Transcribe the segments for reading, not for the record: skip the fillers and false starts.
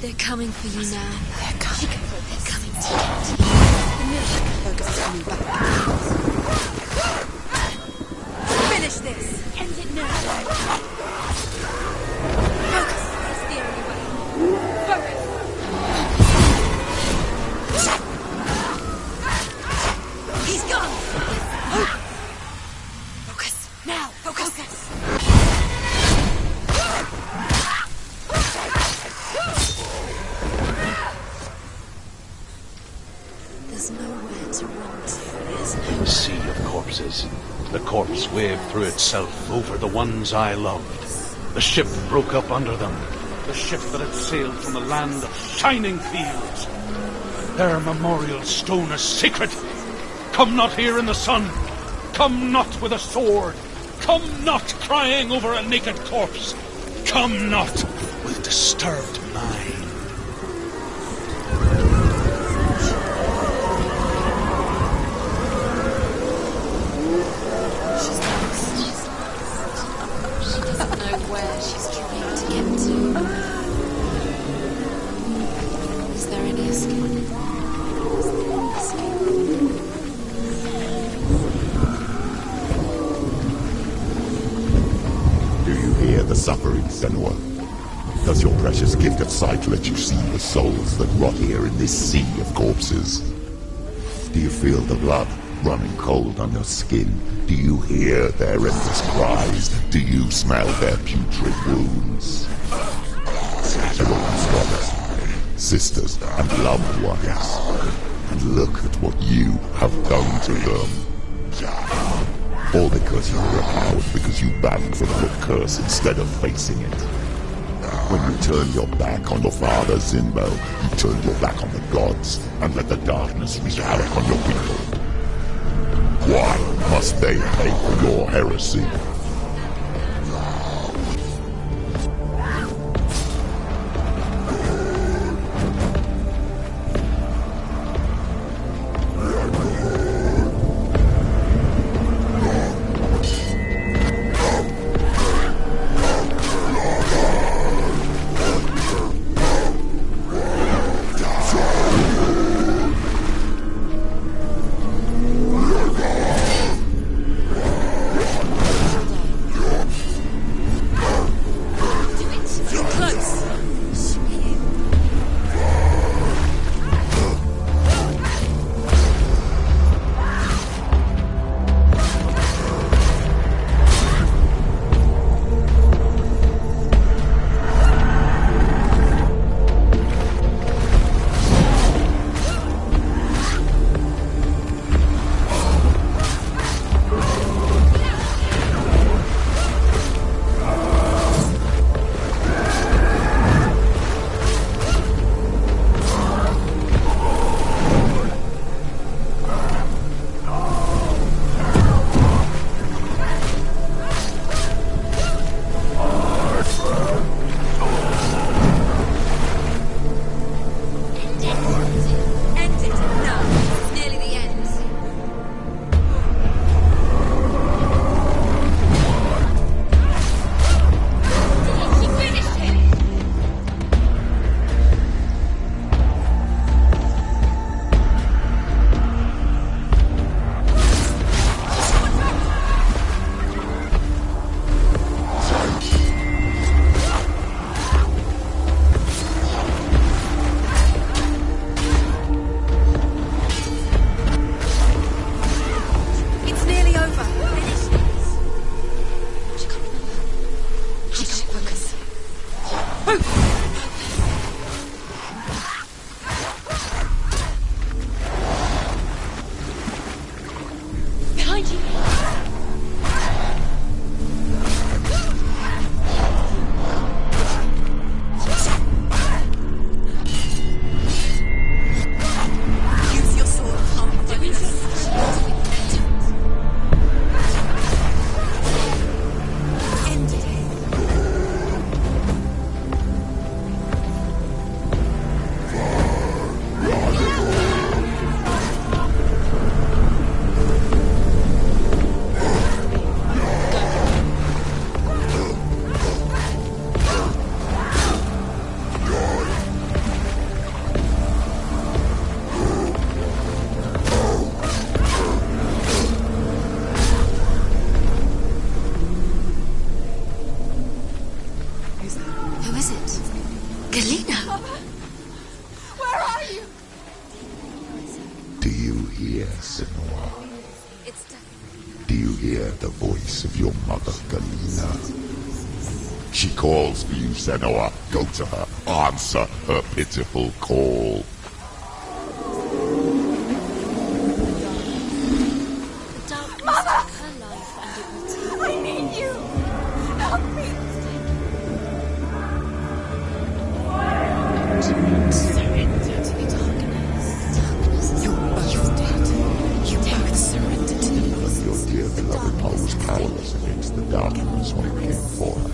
They're coming for you now. They're coming. They're coming to get you. The military can focus is coming back. Finish this! End it now. Focus! That's the only way. Focus! He's gone! Focus! Now! Focus! There's nowhere to run to. There's no... A sea of corpses. The corpse waved through itself over the ones I loved. The ship broke up under them. The ship that had sailed from the land of shining fields. Their memorial stone is sacred. Come not here in the sun. Come not with a sword. Come not crying over a naked corpse. Come not with disturbed mind. Where she's trying to get to. Is there any escape? Is there any escape? Do you hear the suffering, Senua? Does your precious gift of sight let you see the souls that rot here in this sea of corpses? Do you feel the blood running cold on your skin? Do you hear their endless cries? Do you smell their putrid wounds? Everyone's brothers, sisters, and loved ones. And look at what you have done to them. All because you were a coward, because you banned from your curse instead of facing it. When you turned your back on your father, Zinbo, you turned your back on the gods, and let the darkness wreak havoc on your people. Why must they pay for your heresy? Galena! Where are you? Do you hear, Senua? It's done. Do you hear the voice of your mother, Galena? She calls for you, Senua. Go to her. Answer her pitiful call. The darkness took her life and it will take I need you! Help me! surrender to the darkness. Darkness is you've dead. You both surrender to the voices. Your dear beloved mother was powerless against the darkness when it came for her.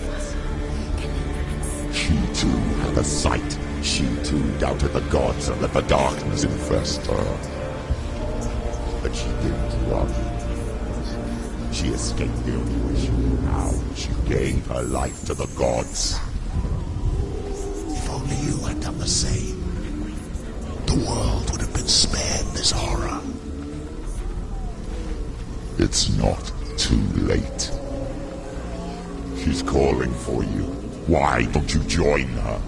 She too had a sight. She too doubted the gods and let the darkness infest her. But she didn't run. She escaped the only way she knew how. She gave her life to the gods. If only you had done the same, the world would have been spared this horror. It's not too late. She's calling for you. Why don't you join her?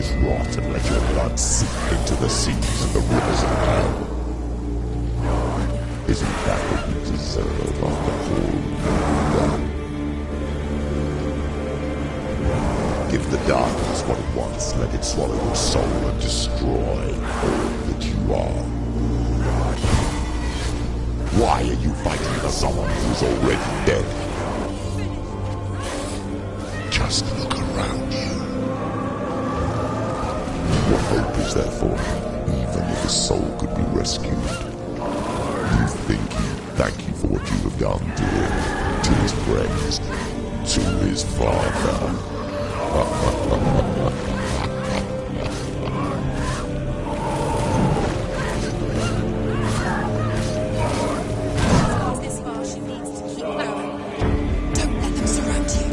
darkness rot and let your blood seep into the seas of the rivers of hell. Isn't that what you deserve after all you've done? Give the darkness what it wants, let it swallow your soul and destroy all that you are. Why are you fighting for someone who's already dead? Just look around you. What hope is there for him, even if his soul could be rescued? You think he'd thank you for what you have done to him, to his friends, to his father? This far, she needs to keep going. Don't let them surround you.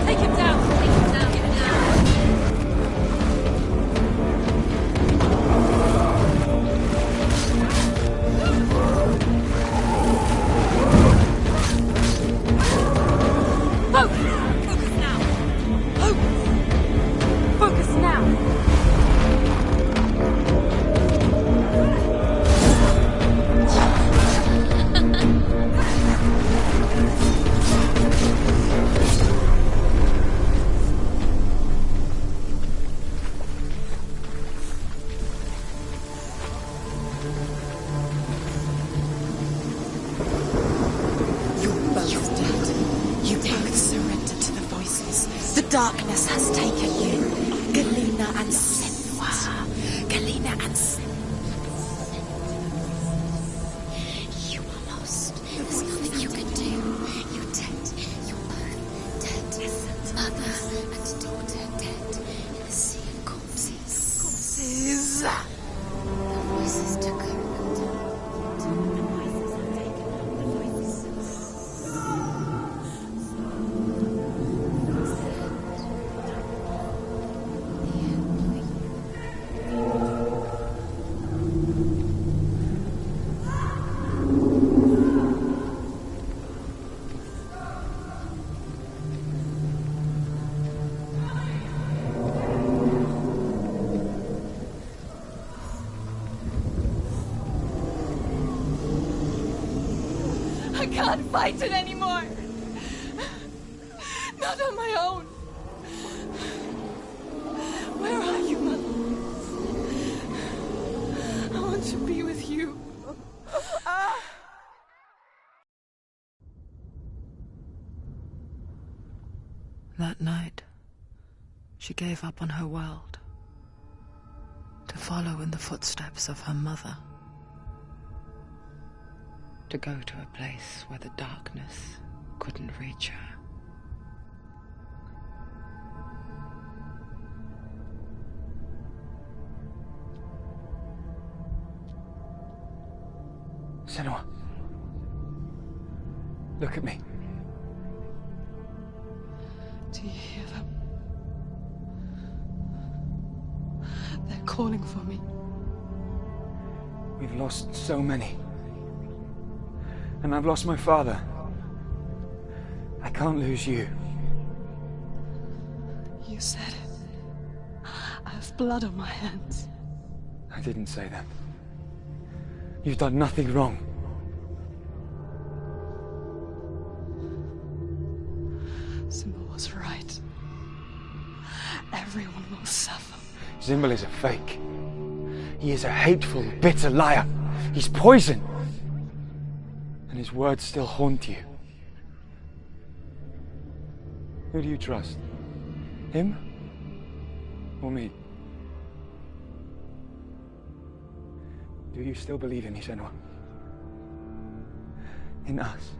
Take him down. Take him down. Get him down. Focus now. Focus now. You're both dead. You both surrendered to the voices. The darkness has taken you. Galena and Senua. Galena and You are lost. There's nothing you can do. You're dead. You're both dead. Mother and daughter dead in the sea of corpses. corpses. The voices took her. I can't fight it anymore. Not on my own. Where are you, Mother? I want to be with you. That night, she gave up on her world to follow in the footsteps of her mother, to go to a place where the darkness couldn't reach her. Senua, look at me. Do you hear them? They're calling for me. We've lost so many. And I've lost my father. I can't lose you. You said it. I have blood on my hands. I didn't say that. You've done nothing wrong. Simba was right. Everyone will suffer. Zimbel is a fake. He is a hateful, bitter liar. He's poison. And his words still haunt you. Who do you trust? Him? Or me? Do you still believe in me, Senua? In us?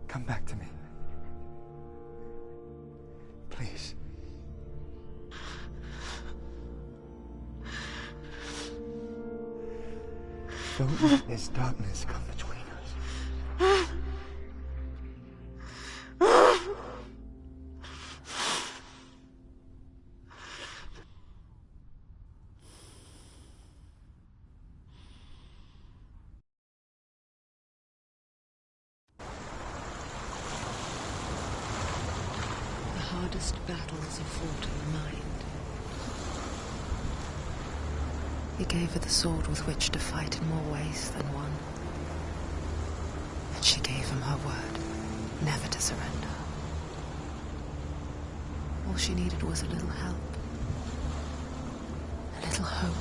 Come back to me. Please. Don't let this darkness come between us. hardest battles are fought in the mind. He gave her the sword with which to fight in more ways than one. And she gave him her word, never to surrender. All she needed was a little help, a little hope.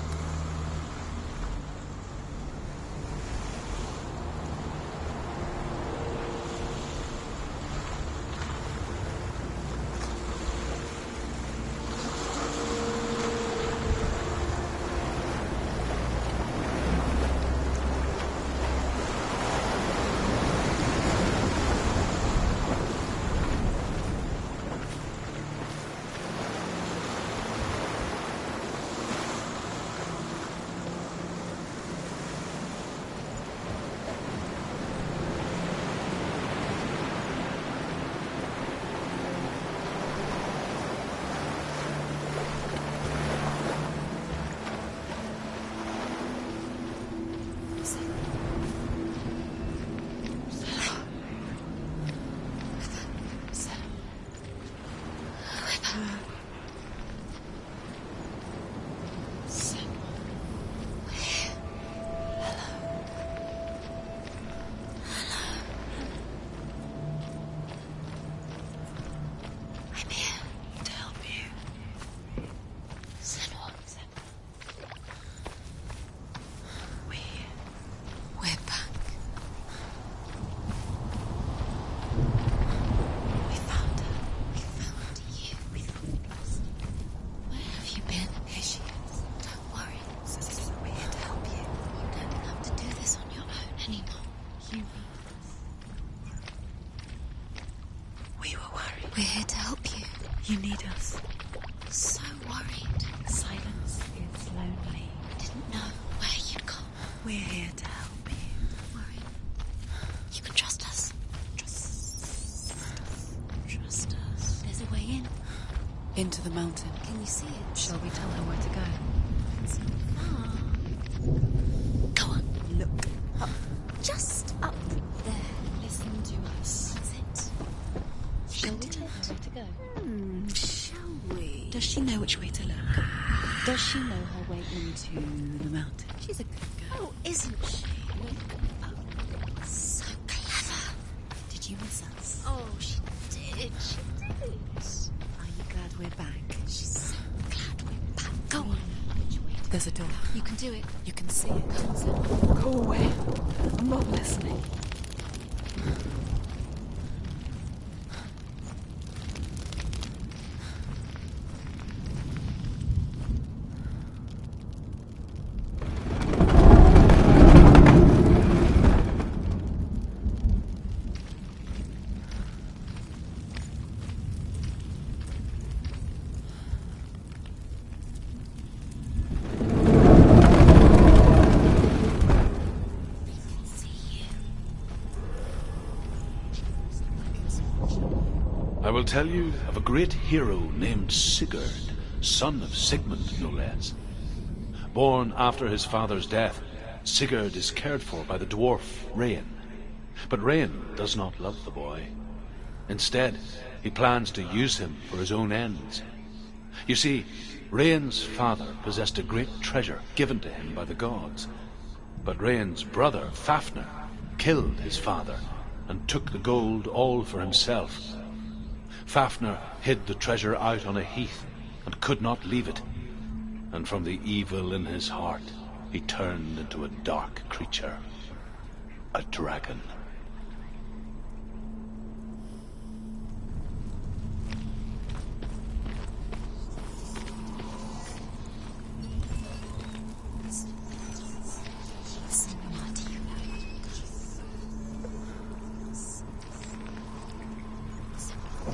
We're here to help you. You need us. So worried. Silence is lonely. Didn't know where you'd gone. We're here to help you. Don't worry. You can trust us. Trust us. There's a way in. Into the mountain. Can you see it? Shall we tell her where to go? It's far. Go on. Look up. Just up there. Listen to us. That's it. Shall we tell her where to go? Shall we? Does she know which way to look? Does she know her way into the mountain? She's a good girl. Oh, isn't she? Look up. So clever. Did you miss us? Oh, she did. She did. Are you glad we're back? She's so glad we're back. Go on. Which way to There's a door. You can do it. You can see it. Come on, Sam. Go away. I'm not listening. I will tell you of a great hero named Sigurd, son of Sigmund, no less. Born after his father's death, Sigurd is cared for by the dwarf Rain. But Rain does not love the boy. Instead, he plans to use him for his own ends. You see, Rain's father possessed a great treasure given to him by the gods. But Rain's brother, Fafnir, killed his father and took the gold all for himself. Fafnir hid the treasure out on a heath and could not leave it. And from the evil in his heart, he turned into a dark creature, a dragon.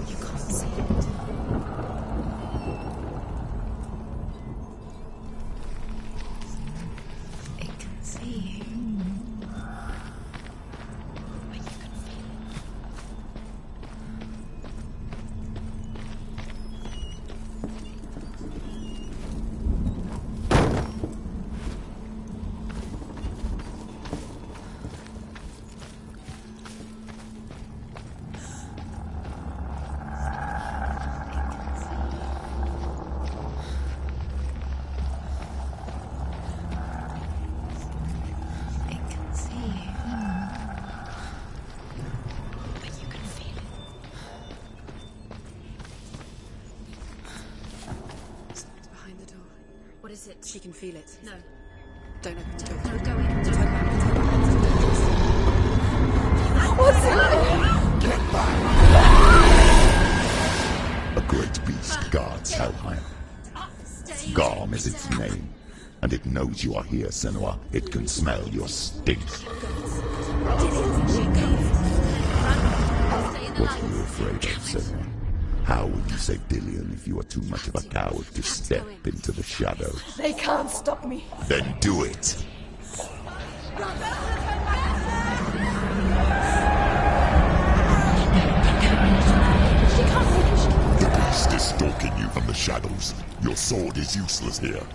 You can't see it. It can see you. Is it? She can feel it. No. Don't open the door. No, go in. Don't. What's in there? Get back! A great beast guards Hellheim. Garm is its name, and it knows you are here, Senua. It can smell your stink. What are you afraid of, Senua? How will you save Dillion if you are too much of a coward to step into the shadows? They can't stop me. Then do it! The beast is stalking you from the shadows. Your sword is useless here.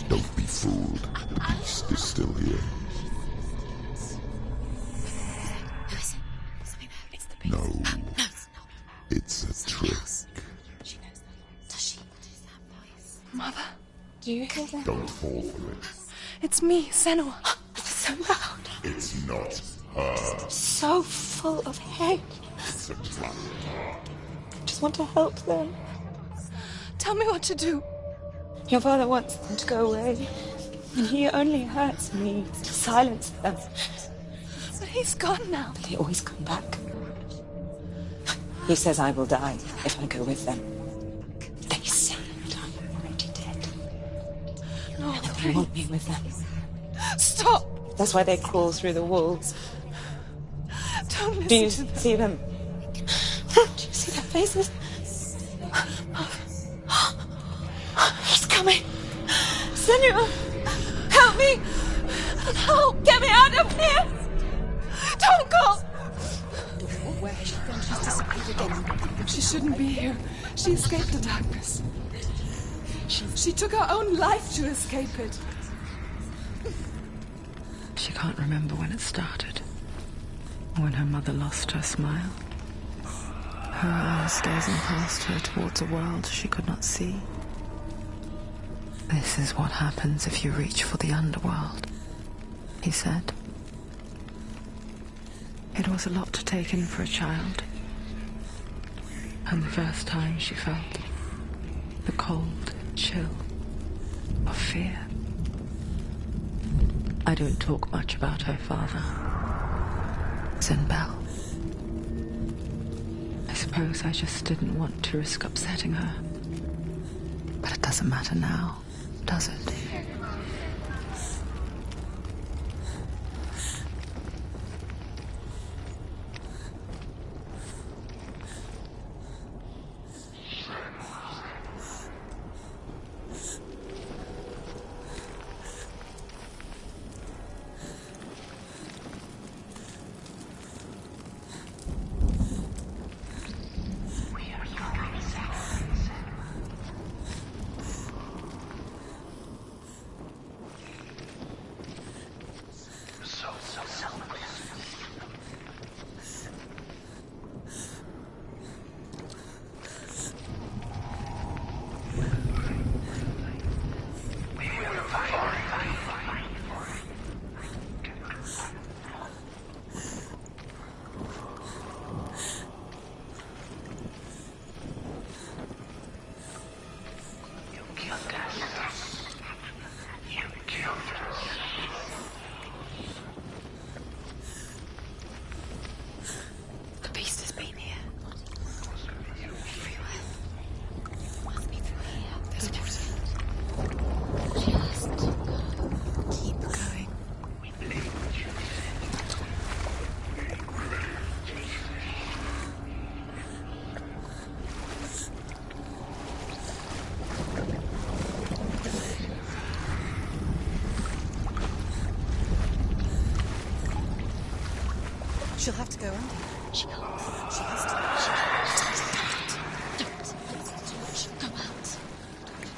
Don't be fooled. The beast is still here. No. It's a trick. Mother, do you hear that? Don't fall for it. It's me, Senua. It's so loud. It's not her. So full of hate. It's a trap. I just want to help them. Tell me what to do. Your father wants them to go away, and he only hurts me to silence them. But he's gone now. But they always come back. He says I will die if I go with them. They say that I'm already dead. No, they want me with them. Stop! That's why they crawl through the walls. Don't listen. Do you see them? Do you see their faces? He's coming. Senua, help me. Help, get me out of here. Don't go. Where has she gone? She's disappeared again. She shouldn't be here. She escaped the darkness. She took her own life to escape it. She can't remember when it started. When her mother lost her smile. Her eyes gazing past her towards a world she could not see. This is what happens if you reach for the underworld, he said. It was a lot to take in for a child. And the first time she felt the cold chill of fear. I don't talk much about her father, said Belle. I suppose I just didn't want to risk upsetting her. But it doesn't matter now, does it? She'll have to go under. She can't. She has to. Don't. Go out.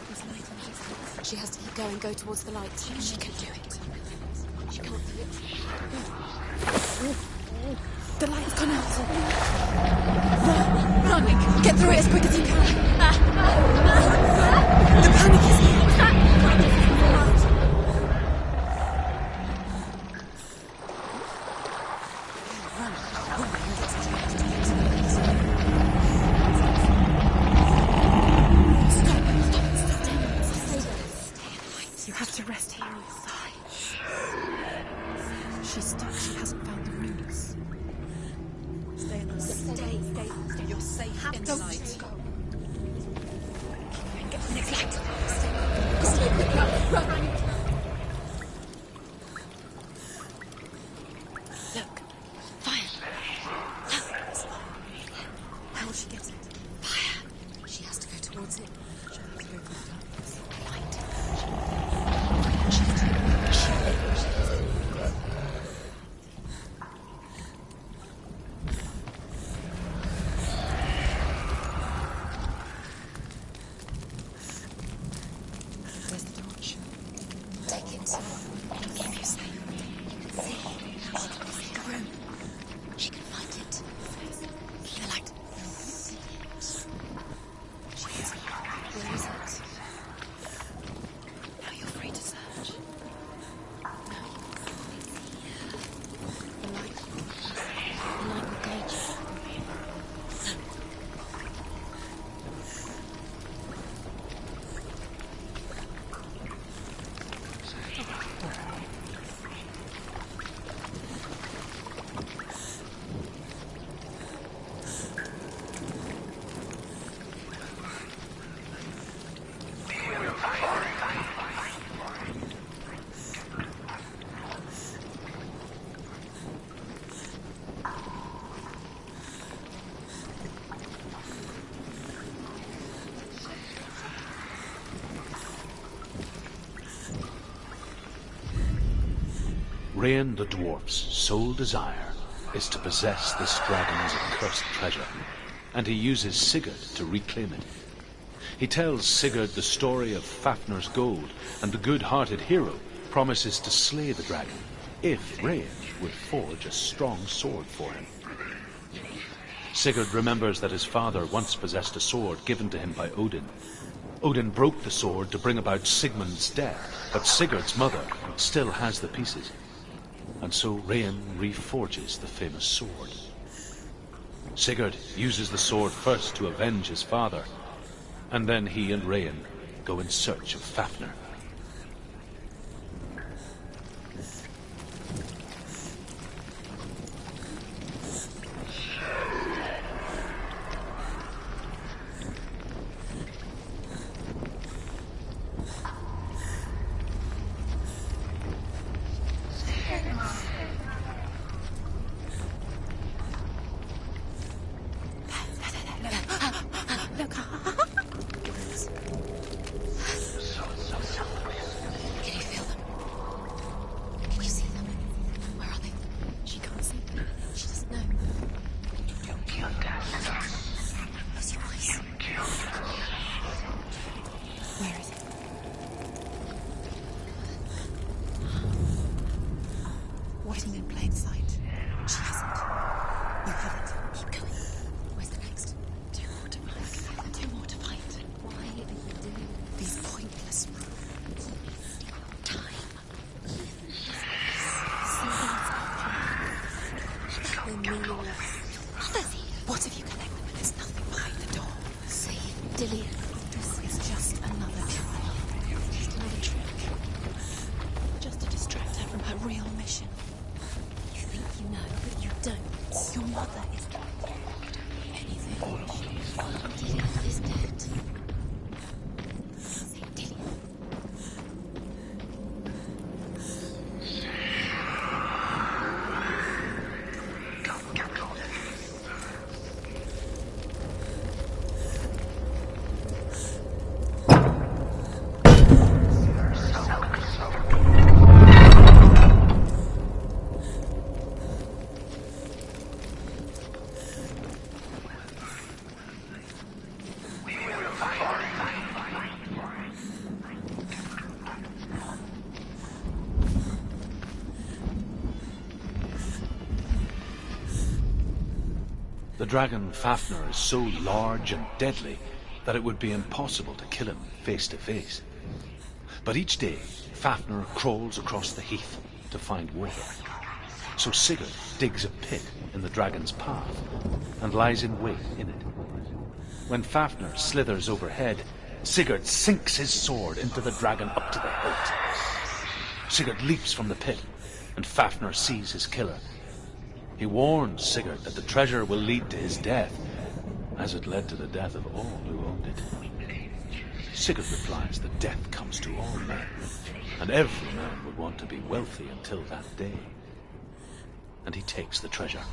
There's light in the distance. She has to keep going. Go towards the light. She can do it. She can't do it. The light's gone out. Run! Get through it as quick as you can. The panic is... You have to rest here inside. She's stuck. She hasn't found the runes. Stay in the light. Stay. You're safe in the light. Get to the next light. Stay. Run. Look. Fire. How will she get it? Fire. She has to go towards it. She'll have to go through the darkness. Light. Where's the torch? Take it. It'll keep you safe. You can see. She can see the room. She can find it. The light. See it. She is. Where is it? Now you're free to search. No. The light. The light will guide you. Rain the dwarf's sole desire is to possess this dragon's accursed treasure, and he uses Sigurd to reclaim it. He tells Sigurd the story of Fafnir's gold, and the good-hearted hero promises to slay the dragon if Rain will forge a strong sword for him. Sigurd remembers that his father once possessed a sword given to him by Odin. Odin broke the sword to bring about Sigmund's death, but Sigurd's mother still has the pieces. And so Rain reforges the famous sword. Sigurd uses the sword first to avenge his father, and then he and Rain go in search of Fafnir. Waiting in plain sight. She hasn't. You have it. Keep going. Where's the next? Two more to find. Two more to find. Why are you doing these pointless time? They're meaningless. What have you collected when there's nothing behind the door? See, Dillian, this is just another trial. Just another trick. Just to distract her from her real mission. You think you know, but you don't. Your mother is dead. Anything. Dillian is dead. Say Dillian. dragon Fafnir is so large and deadly that it would be impossible to kill him face to face. But each day, Fafnir crawls across the heath to find water. So Sigurd digs a pit in the dragon's path and lies in wait in it. When Fafnir slithers overhead, Sigurd sinks his sword into the dragon up to the hilt. Sigurd leaps from the pit, and Fafnir sees his killer. He warns Sigurd that the treasure will lead to his death, as it led to the death of all who owned it. Sigurd replies that death comes to all men, and every man would want to be wealthy until that day. And he takes the treasure.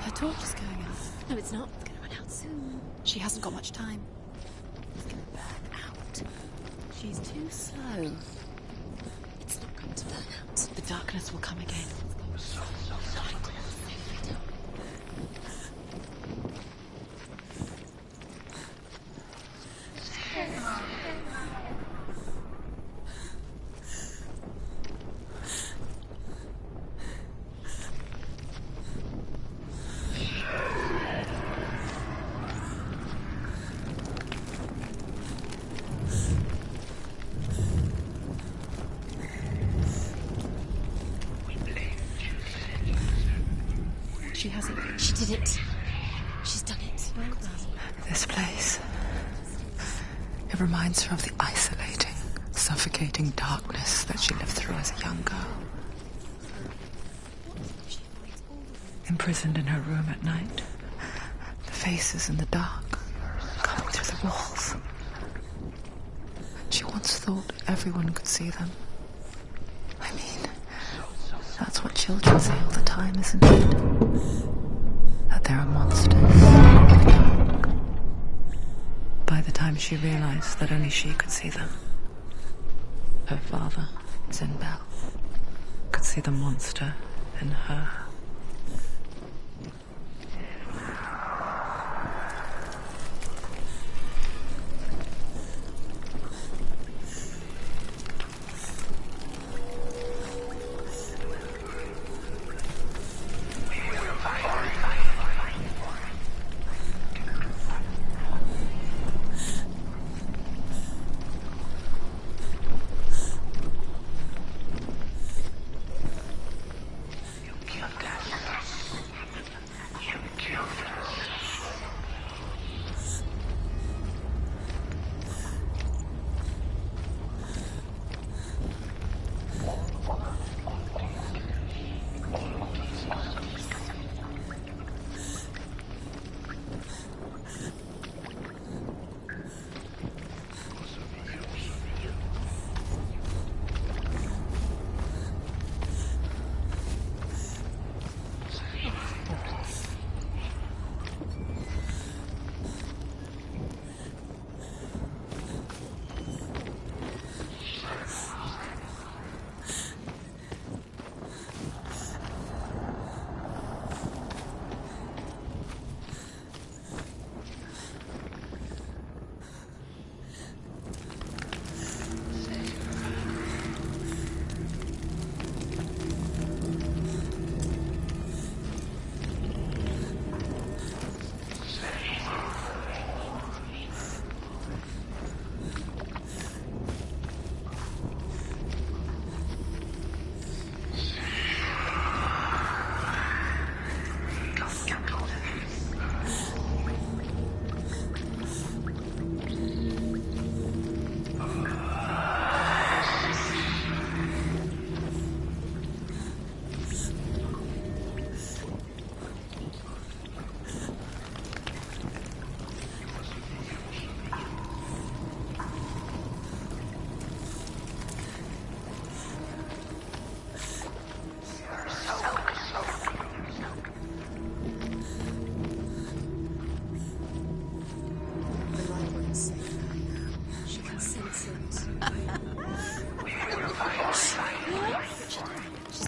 Her torch is going out. No, it's not. It's going to run out soon. She hasn't got much time. It's going to burn out. She's too slow. It's not going to burn out. The darkness will come again. She hasn't. She did it. She's done it. Well done. This place. It reminds her of the isolating, suffocating darkness that she lived through as a young girl. Imprisoned in her room at night. The faces in the dark, coming through the walls. She once thought everyone could see them. I mean, that's what children say all the time, isn't it? That there are monsters in the dark. By the time she realized that only she could see them, her father, Zinbel, could see the monster in her.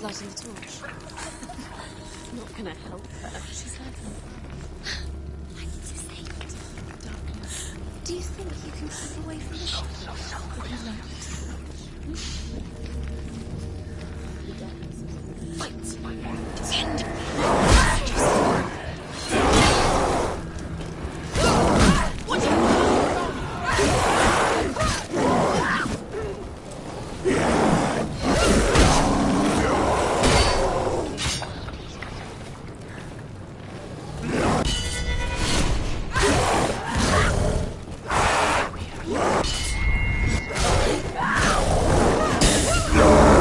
lighting the torch. Not gonna help her. She's like Lights a saint. darkness. Do you think you can keep away from the shadows? With the light. No!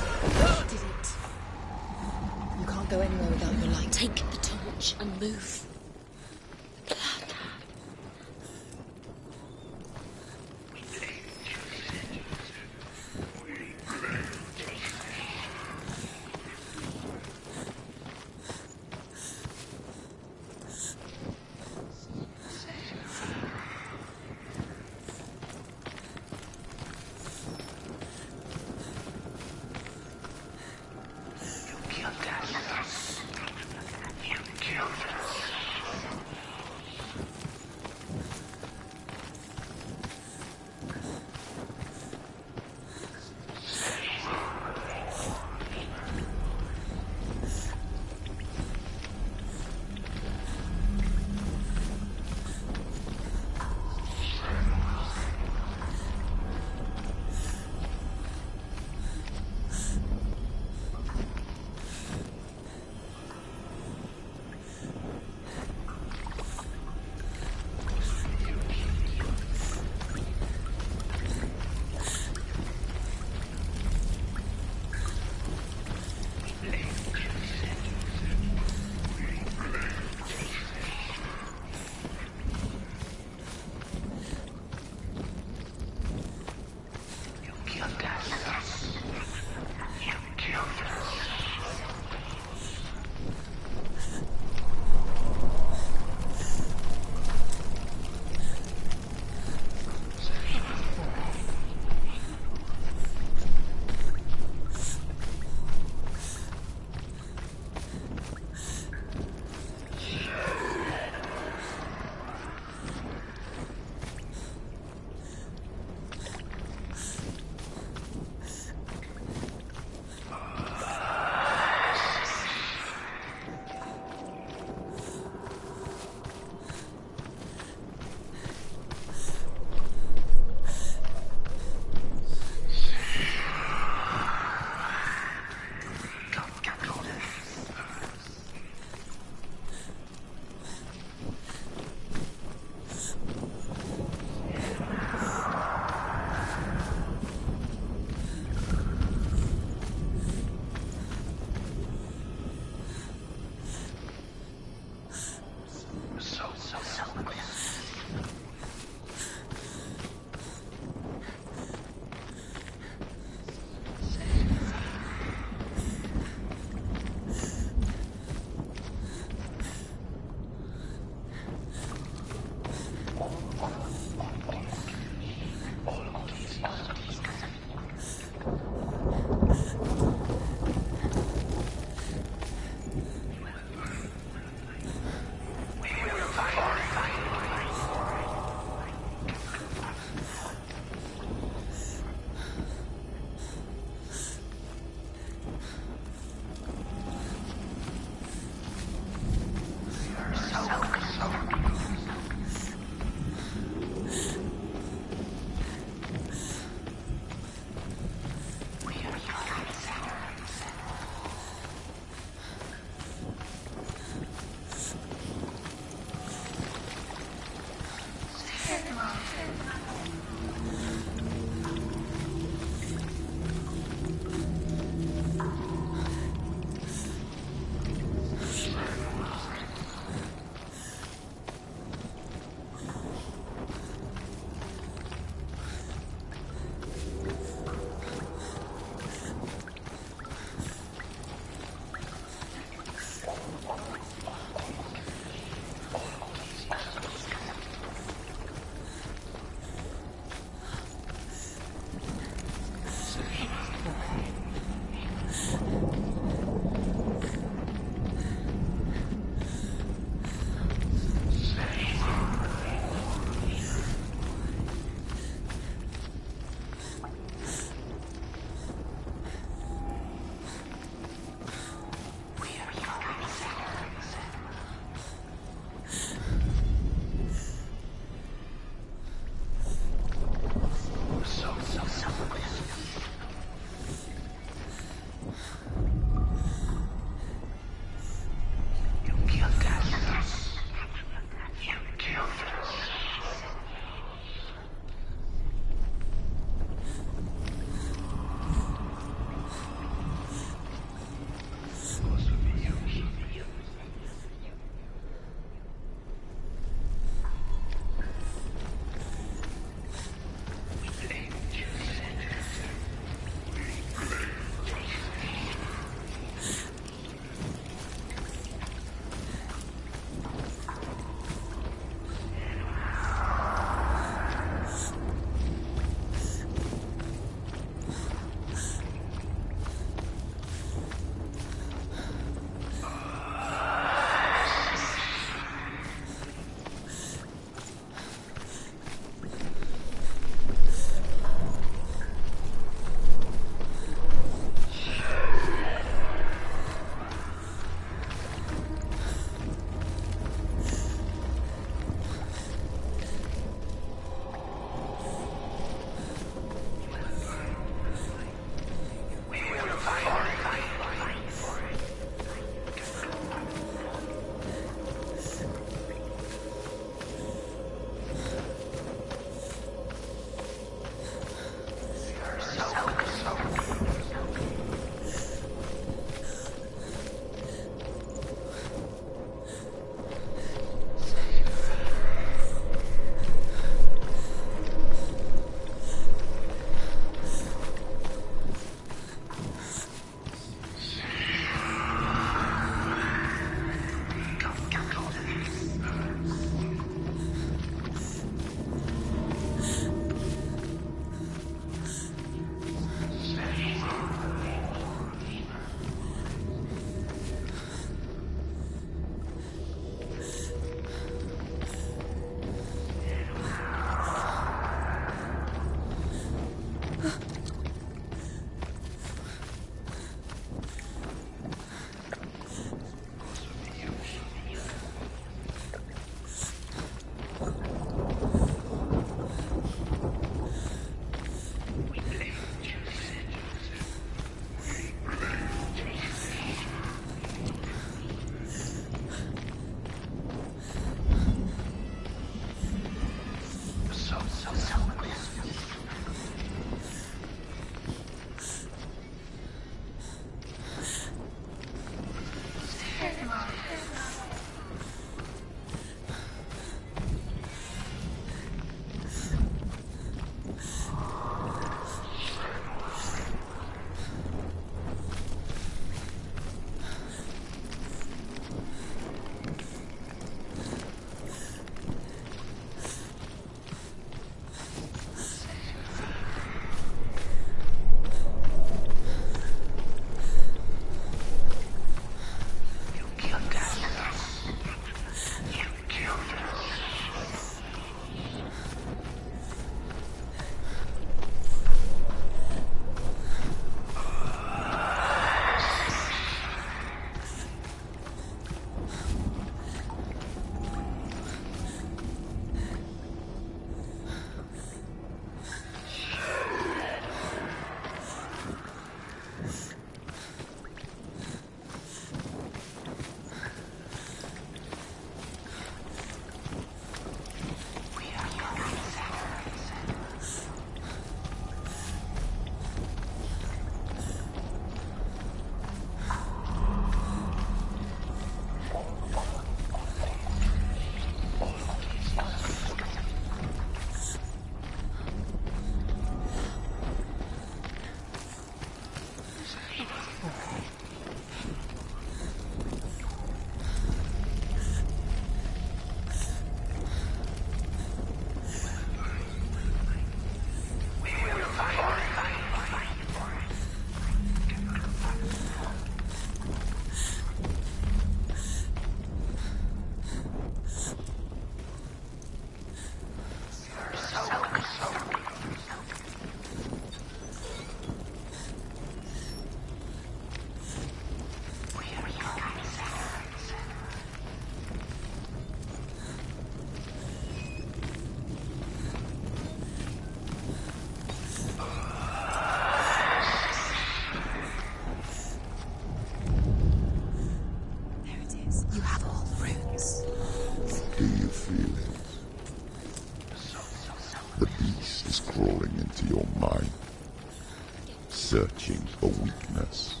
Searching for weakness.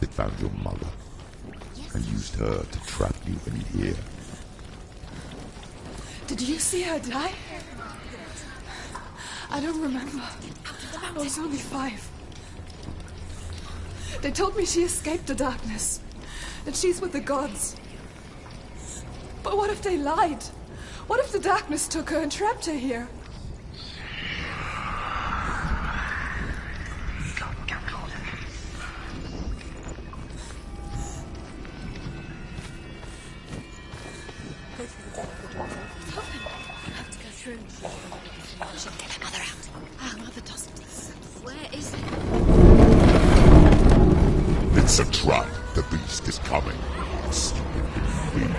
It found your mother and used her to trap you in here. Did you see her die? I don't remember. I was only 5. They told me she escaped the darkness, that she's with the gods. But what if they lied? What if the darkness took her and trapped her here? It's a trap. The beast is coming. Stupid thing.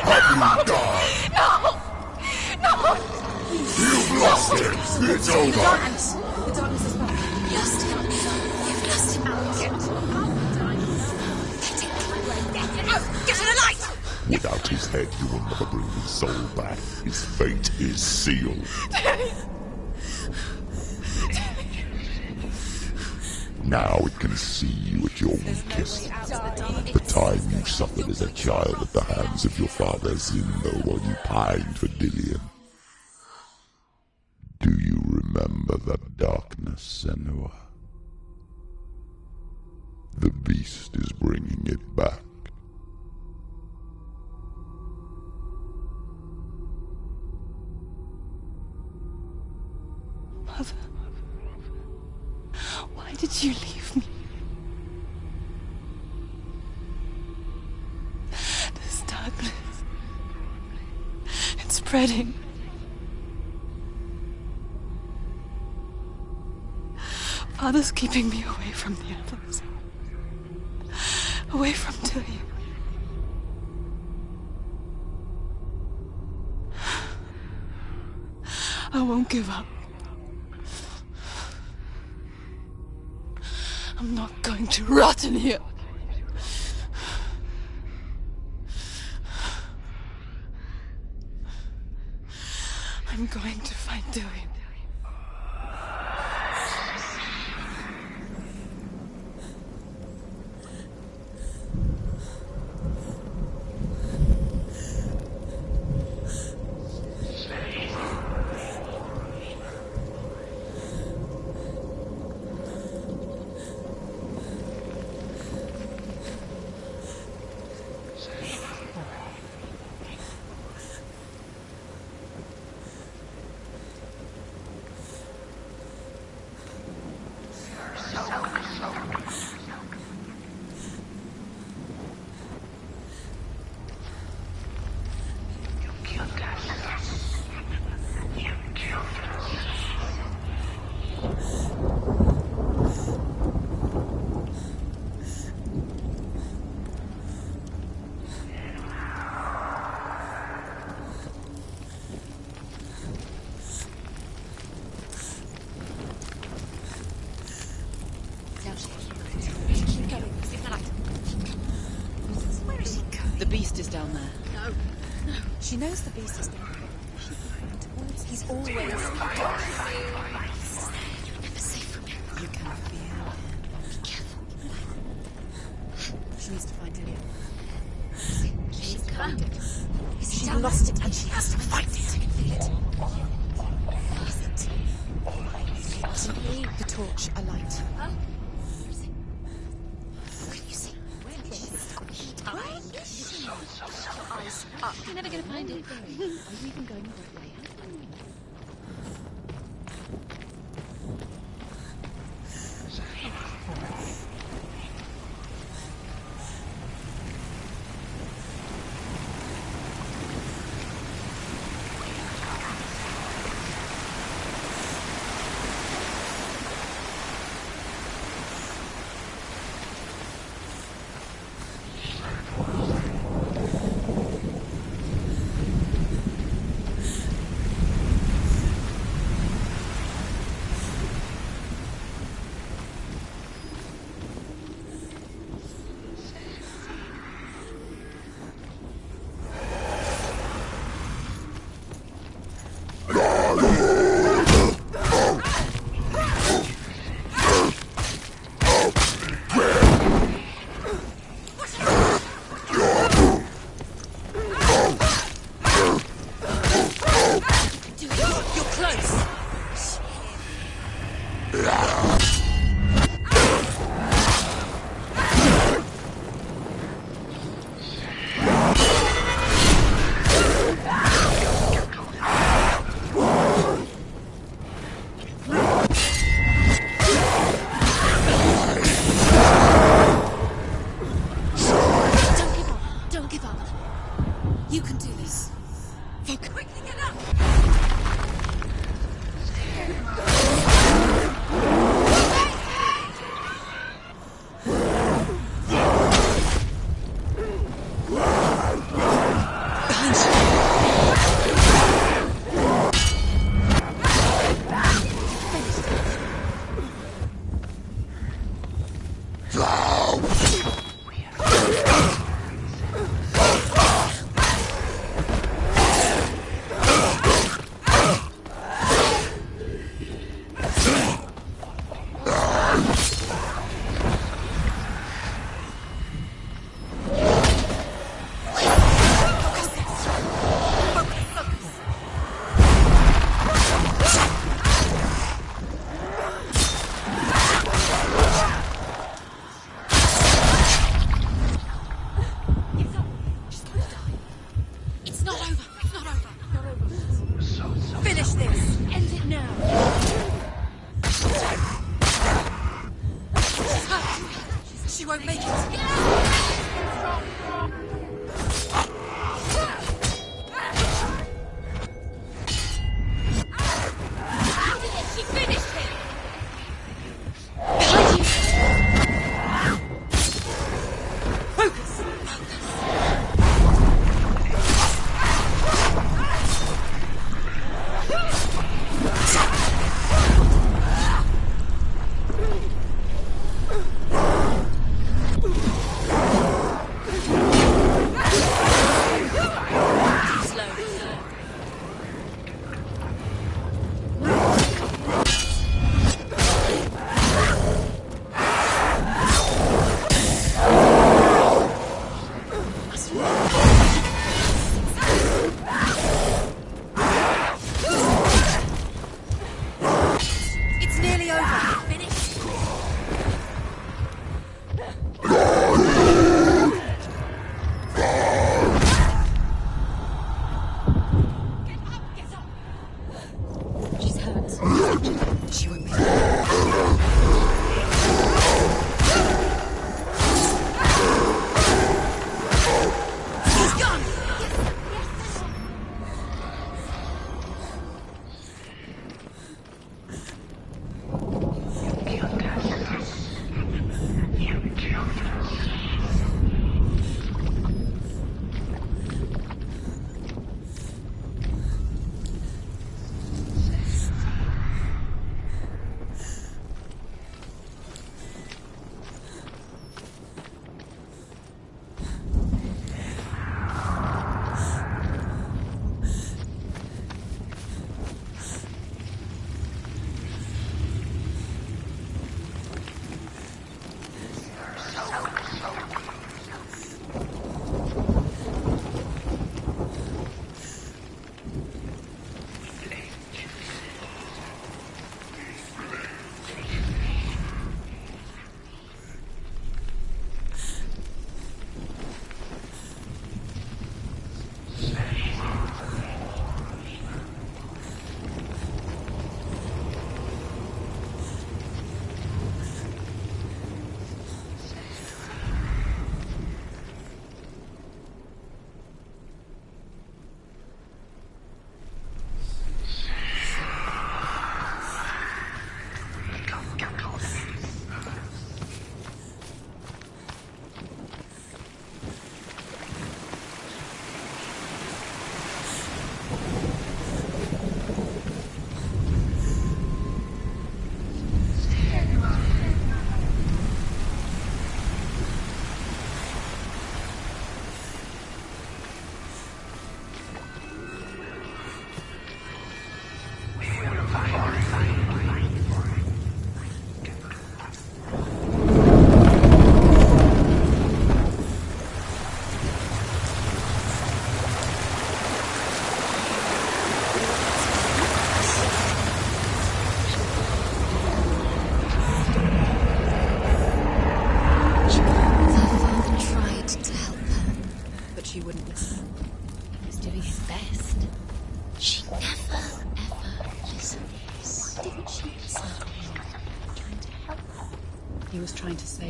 What have you done? No! You've lost him! It's over! The darkness is back. Lost him. You've lost him. Get out! Get to the light! Without his head, you will never bring his soul back. His fate is sealed. Now it can see you at your weakest. The time you suffered as a child at the hands of your father Zindo while you pined for Dillion. Do you remember that darkness, Senua? The beast is bringing it back. Mother, why did you leave me? This darkness, it's spreading. Father's keeping me away from the others. away from Dillian. I won't give up. I'm not going to rot in here. I'm going to find Dillian. The beast is down there. No. She knows the beast is down there. He's always... You're never safe from him. You can feel him. Be careful. She needs to find Dillian. She needs to find it. She lost it and she has to find it. I can feel it. The torch alight. You're never going to find it. Are you even going the right way?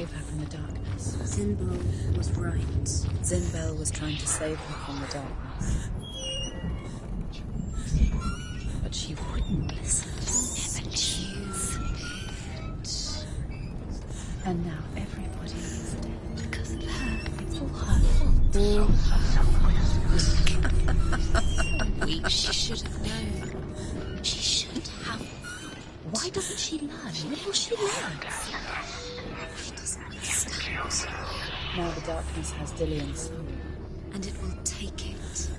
save her from the darkness. Zinbel was right. Zinbel was trying to save her from the darkness. But she wouldn't listen. Never choose. And now everybody is dead. Because of her. It's all her fault. All her. Weak. She should have known. She should have. Why doesn't she learn? When will she learn? She doesn't understand. Now the darkness has Dillian's soul. And it will take it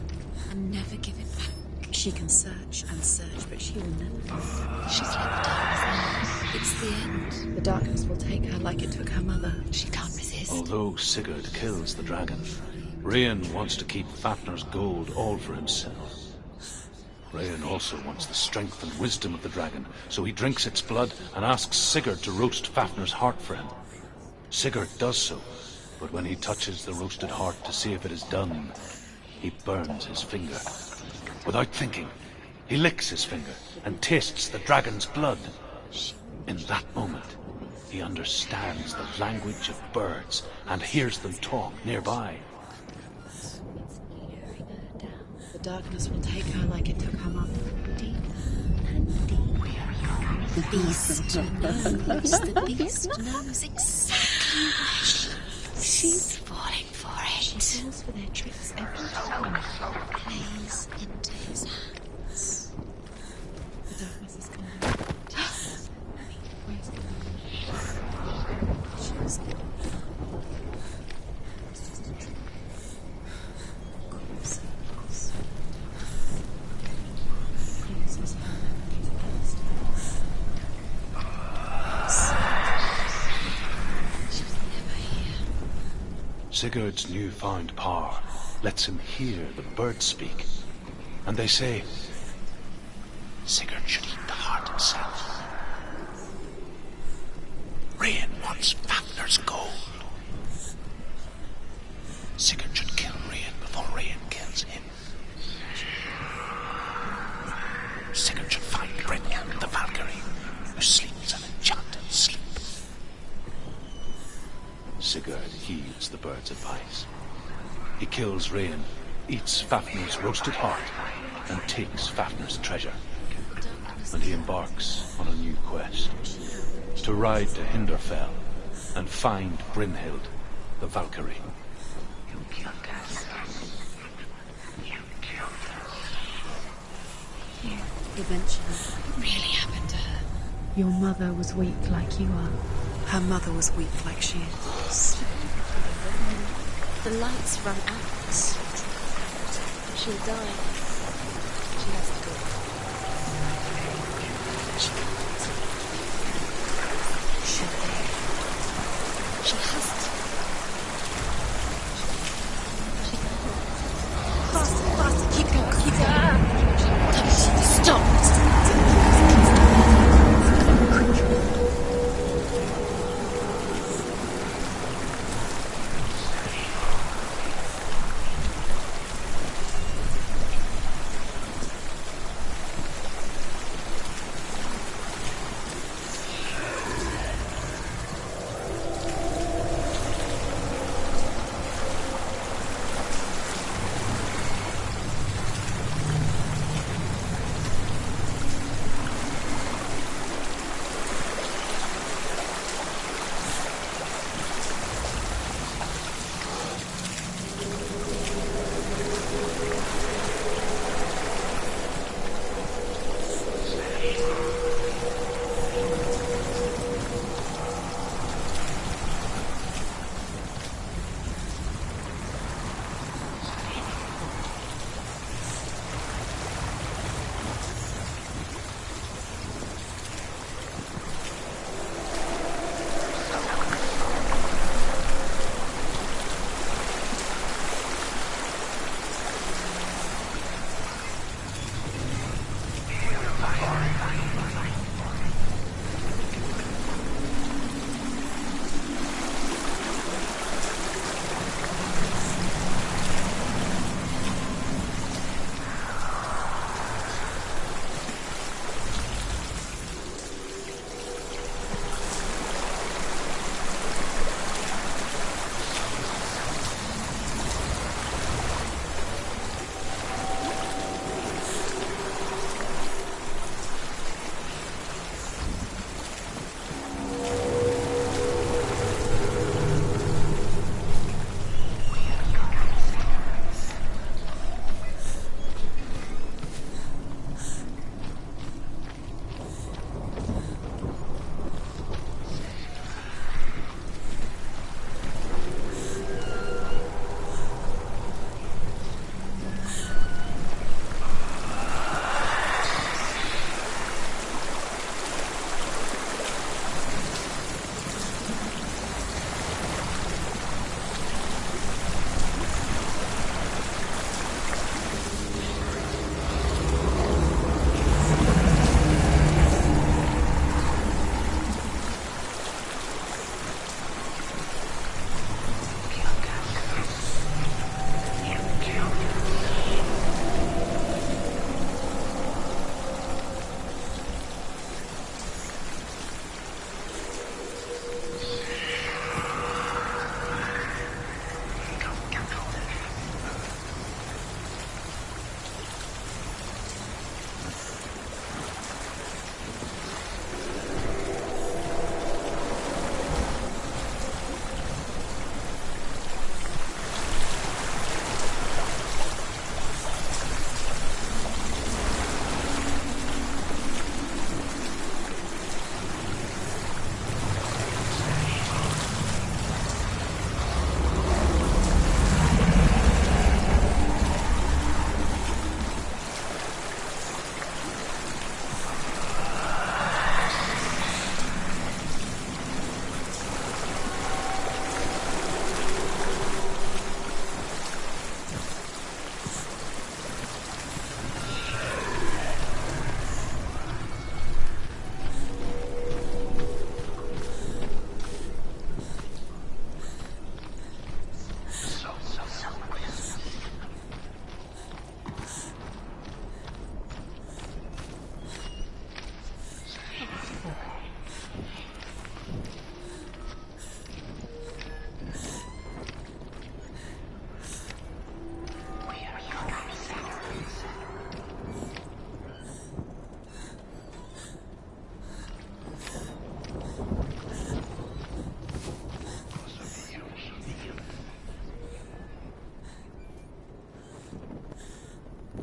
and never give it back. She can search and search, but she will never find it. She's let the darkness in. It's the end. The darkness will take her like it took her mother. She can't resist. Although Sigurd kills the dragon, Rayan wants to keep Fafnir's gold all for himself. Rayan also wants the strength and wisdom of the dragon, so he drinks its blood and asks Sigurd to roast Fafnir's heart for him. Sigurd does so, but when he touches the roasted heart to see if it is done, he burns his finger. Without thinking, he licks his finger and tastes the dragon's blood. In that moment, he understands the language of birds and hears them talk nearby. The darkness will take her like it took her mother. Deep and deep. The beast knows. The beast knows exactly where she is. She's falling for it. She falls for their tricks every time. Plays into his hands. The darkness is coming. Where's the She was Sigurd's newfound power lets him hear the birds speak, and they say, Sigurd should eat the heart himself. Rayan wants Fafnir's gold. Sigurd should kill Rayan before Rayan kills him. Sigurd should find Brynhild the Valkyrie, who sleeps an enchanted sleep. Sigurd heeds the bird's advice. He kills Rayan, eats Fafnir's roasted heart, and takes Fafnir's treasure. And he embarks on a new quest, to ride to Hinderfell and find Brynhild the Valkyrie. You killed her. You killed her. Eventually, What really happened to her? your mother was weak like you are. Her mother was weak like she is. The lights run out. She'll die. She has to go. She can't. She'll die. She has to. She can't. Faster, faster, keep going, keep going. Stop.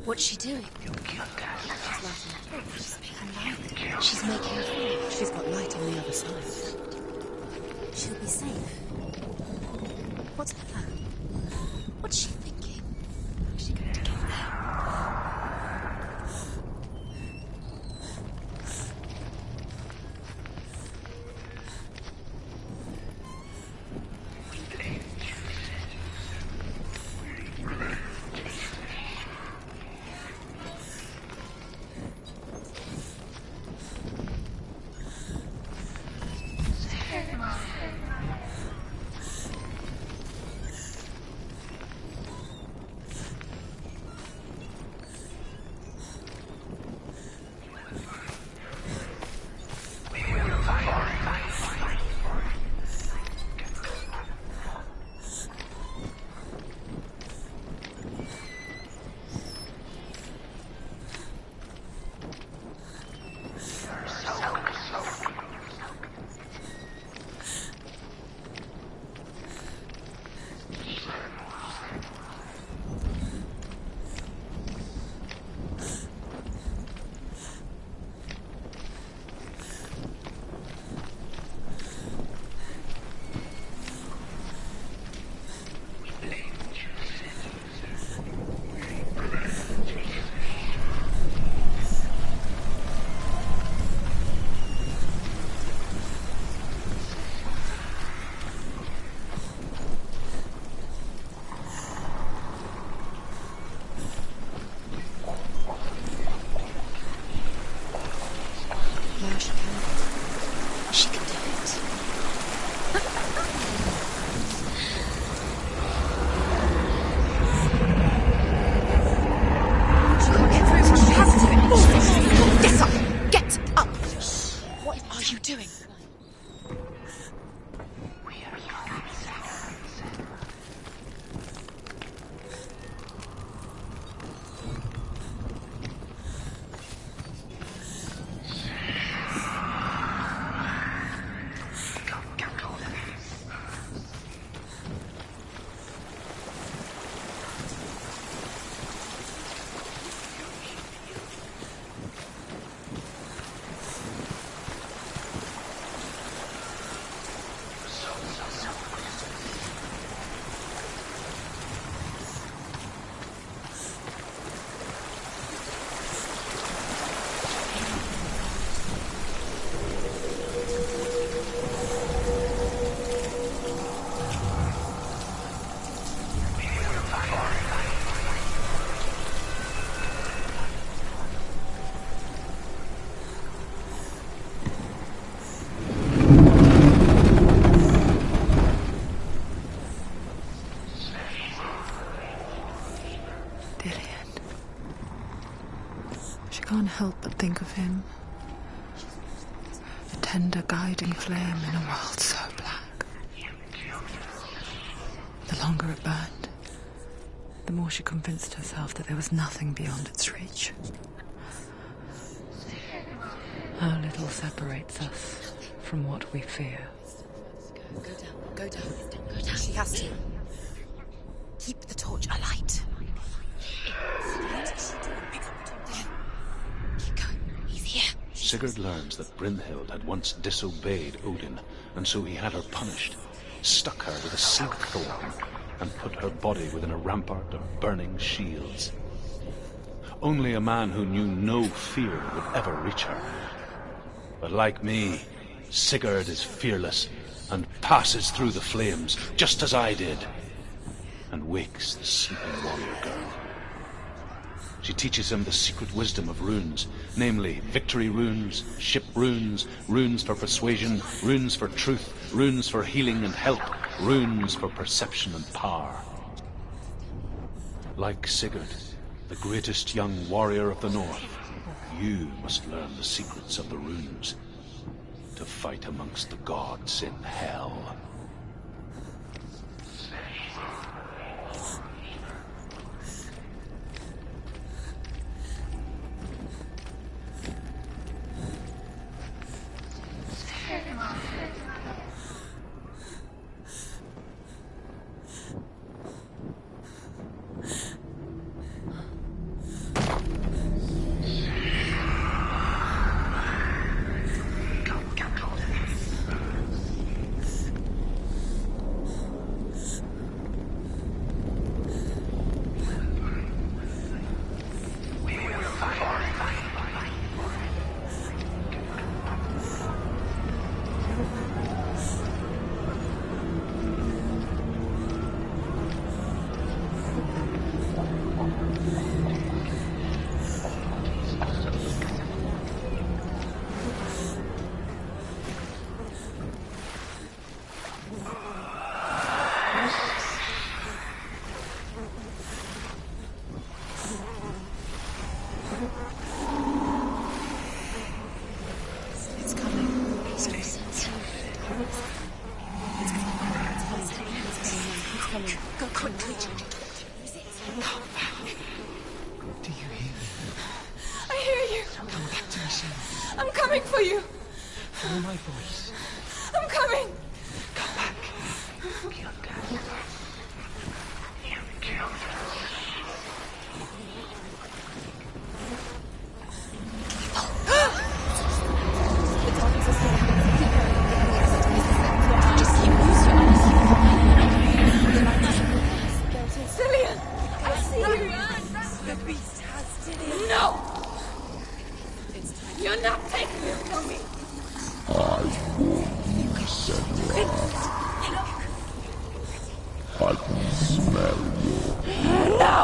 What's she doing? She's making light. She's making a fire. She's got light on the other side. She'll be safe. What's her plan? What's she thinking? How's she going to get there? Can't help but think of him. A tender guiding flame in a world so black. The longer it burned, the more she convinced herself that there was nothing beyond its reach. How little separates us from what we fear. Go down. She has to. Keep the torch alight. Sigurd learns that Brynhild had once disobeyed Odin, and so he had her punished, stuck her with a silk thorn, and put her body within a rampart of burning shields. Only a man who knew no fear would ever reach her. But like me, Sigurd is fearless, and passes through the flames, just as I did, and wakes the sleeping warrior girl. She teaches him the secret wisdom of runes, namely victory runes, ship runes, runes for persuasion, runes for truth, runes for healing and help, runes for perception and power. Like Sigurd, the greatest young warrior of the North, you must learn the secrets of the runes to fight amongst the gods in hell. It's coming. It's coming. Go quickly. Come back. Do you hear me? I hear you. Come back to me soon. I'm coming for you. Follow my voice. I'm coming. Come back. Kill Dad. You killed us. Cillian! I see you! The beast has Cillian. No! You're not taking it from me! I warn you, Senua. I can smell your... No!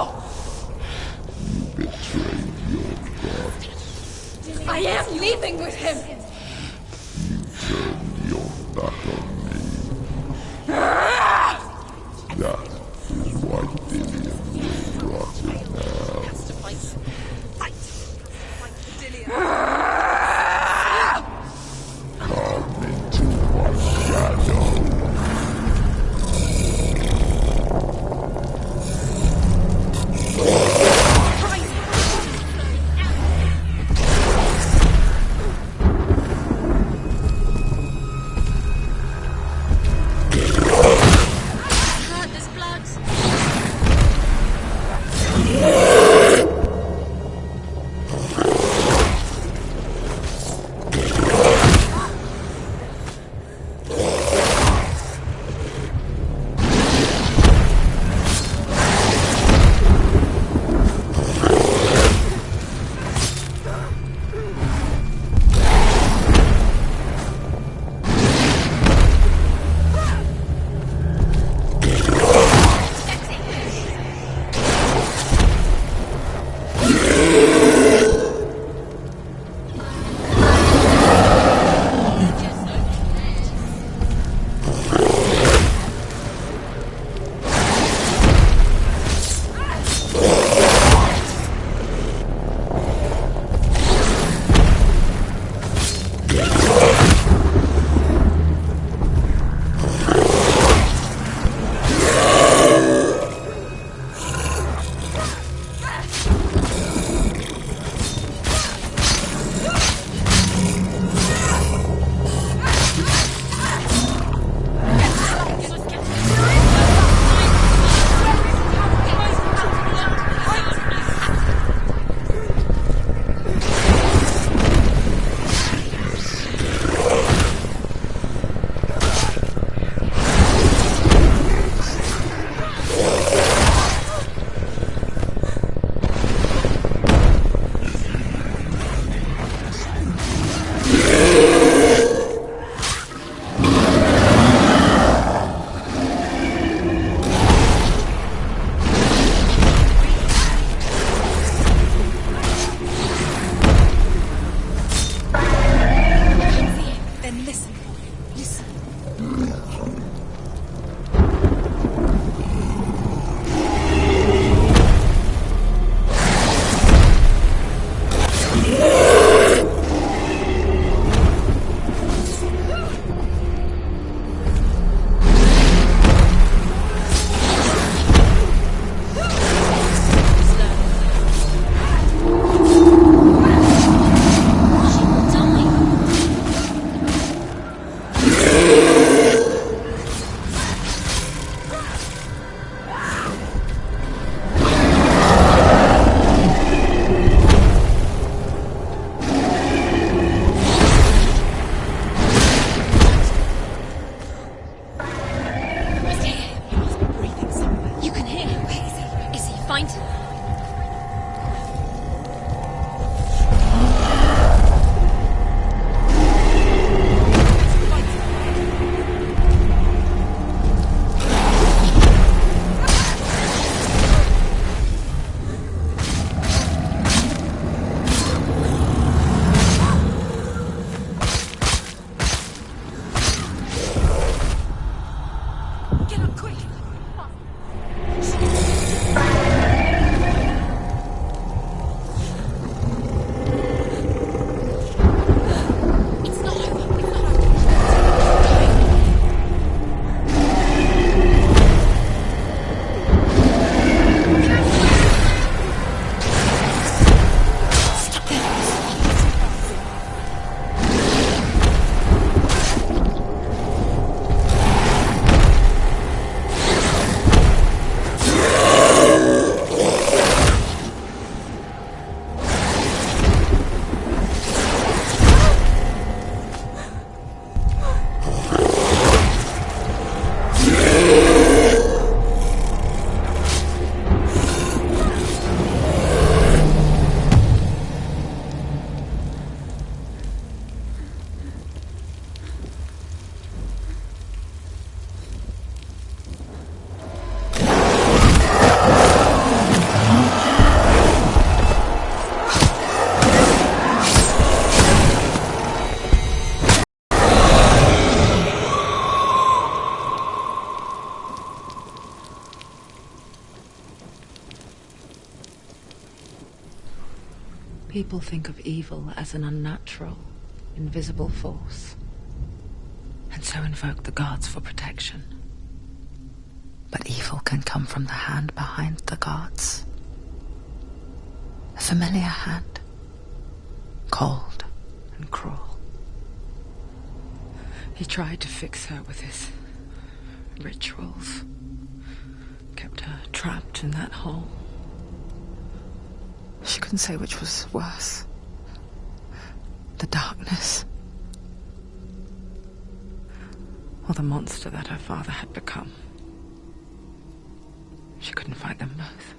You betrayed your god. I am leaving with him! Turned your back on me. That is why Dillian will rot in hell. Come into my shadow. There's blood. People think of evil as an unnatural, invisible force, and so invoke the gods for protection. But evil can come from the hand behind the gods. A familiar hand, cold and cruel. He tried to fix her with his rituals, kept her trapped in that hole. She couldn't say which was worse. The darkness, or the monster that her father had become. She couldn't fight them both.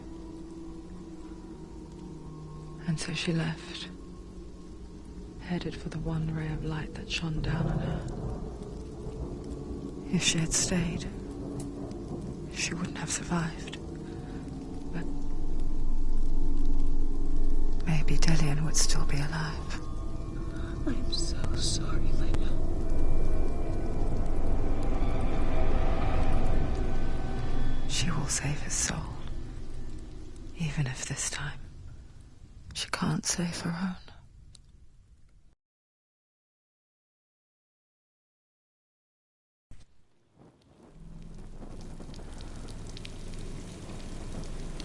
And so she left, headed for the one ray of light that shone down on her. If she had stayed, she wouldn't have survived. But maybe Dillian would still be alive. I'm so sorry, Lena. She will save his soul. Even if this time she can't save her own.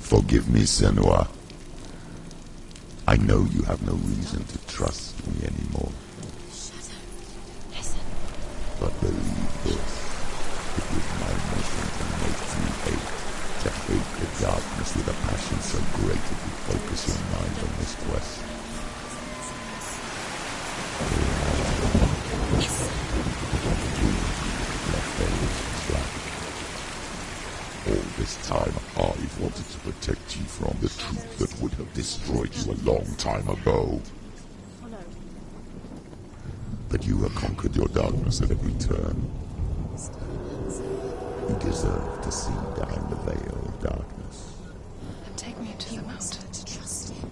Forgive me, Senua. I know you have no reason to trust me anymore. Shadow, listen. But believe this, it was my mission to make you hate. To hate the darkness with a passion so great it would focus your mind on this quest. All this time, I've wanted to protect you from the truth that would have destroyed you a long time ago. But you have conquered your darkness at every turn. You deserve to see behind the veil of darkness. And take me into the mountain. Trust him.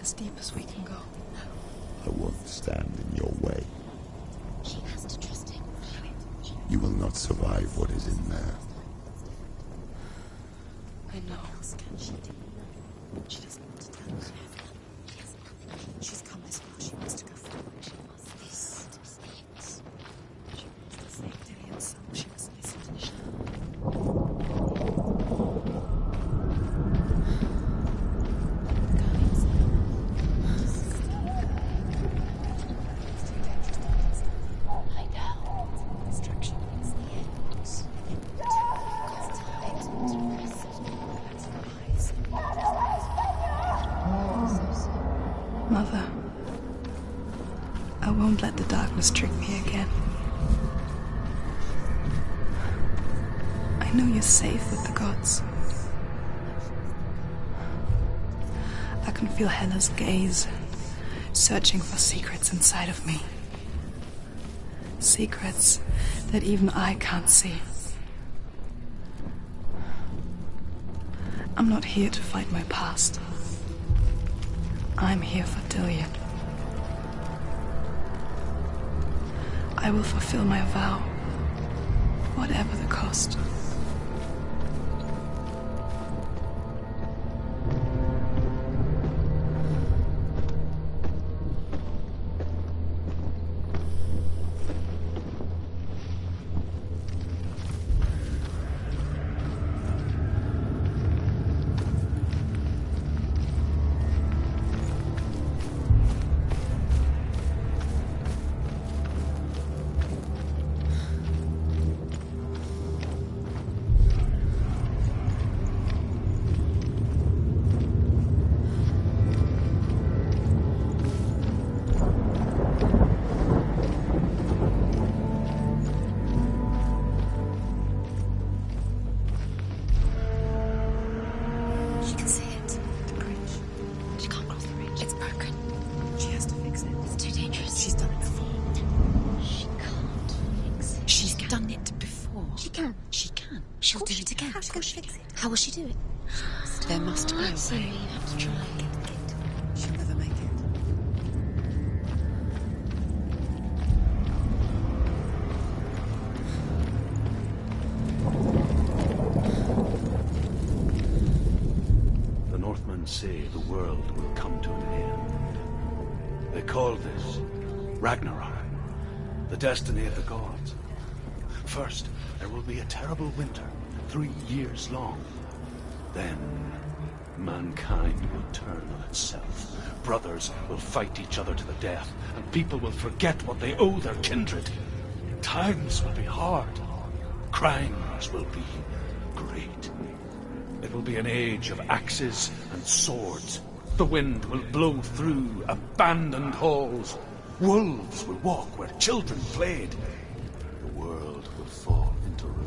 As deep as we can go. I won't stand in your way. He has to trust him. You will not survive what is in there. I know. She doesn't want to tell us. She has nothing. She's come this far. She wants to go forward. She wants this to be it. She wants to save Dillian's soul. She must listen to Shadow. Lie down. Destruction is the end. Mother, I won't let the darkness trick me again. I know you're safe with the gods. I can feel Hela's gaze, searching for secrets inside of me. Secrets that even I can't see. I'm not here to fight my past. I'm here for Dillian. I will fulfill my vow, whatever the cost. She'll do it again. How will she do it? There must be a way. So you have to try. She'll never make it. The Northmen say the world will come to an end. They called this Ragnarok, the destiny of the gods. First, there will be a terrible winter, 3 years long. Then, mankind will turn on itself. Brothers will fight each other to the death, and people will forget what they owe their kindred. Times will be hard. Crimes will be great. It will be an age of axes and swords. The wind will blow through abandoned halls. Wolves will walk where children played. The world will fall into ruin.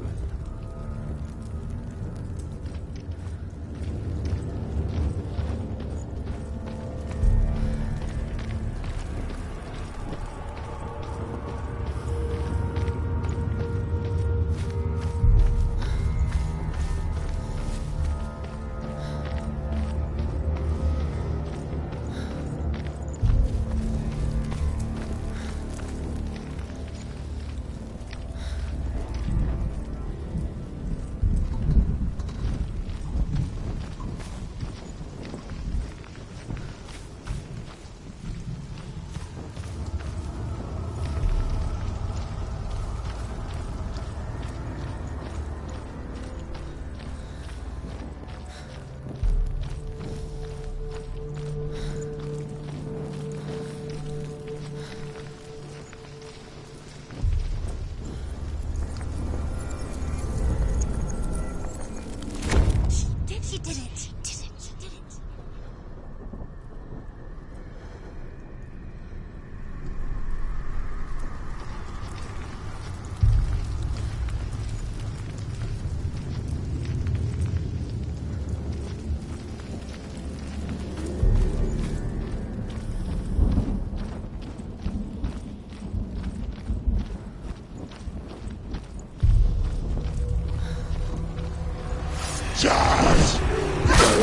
She did it. She did it. She did it. Charge!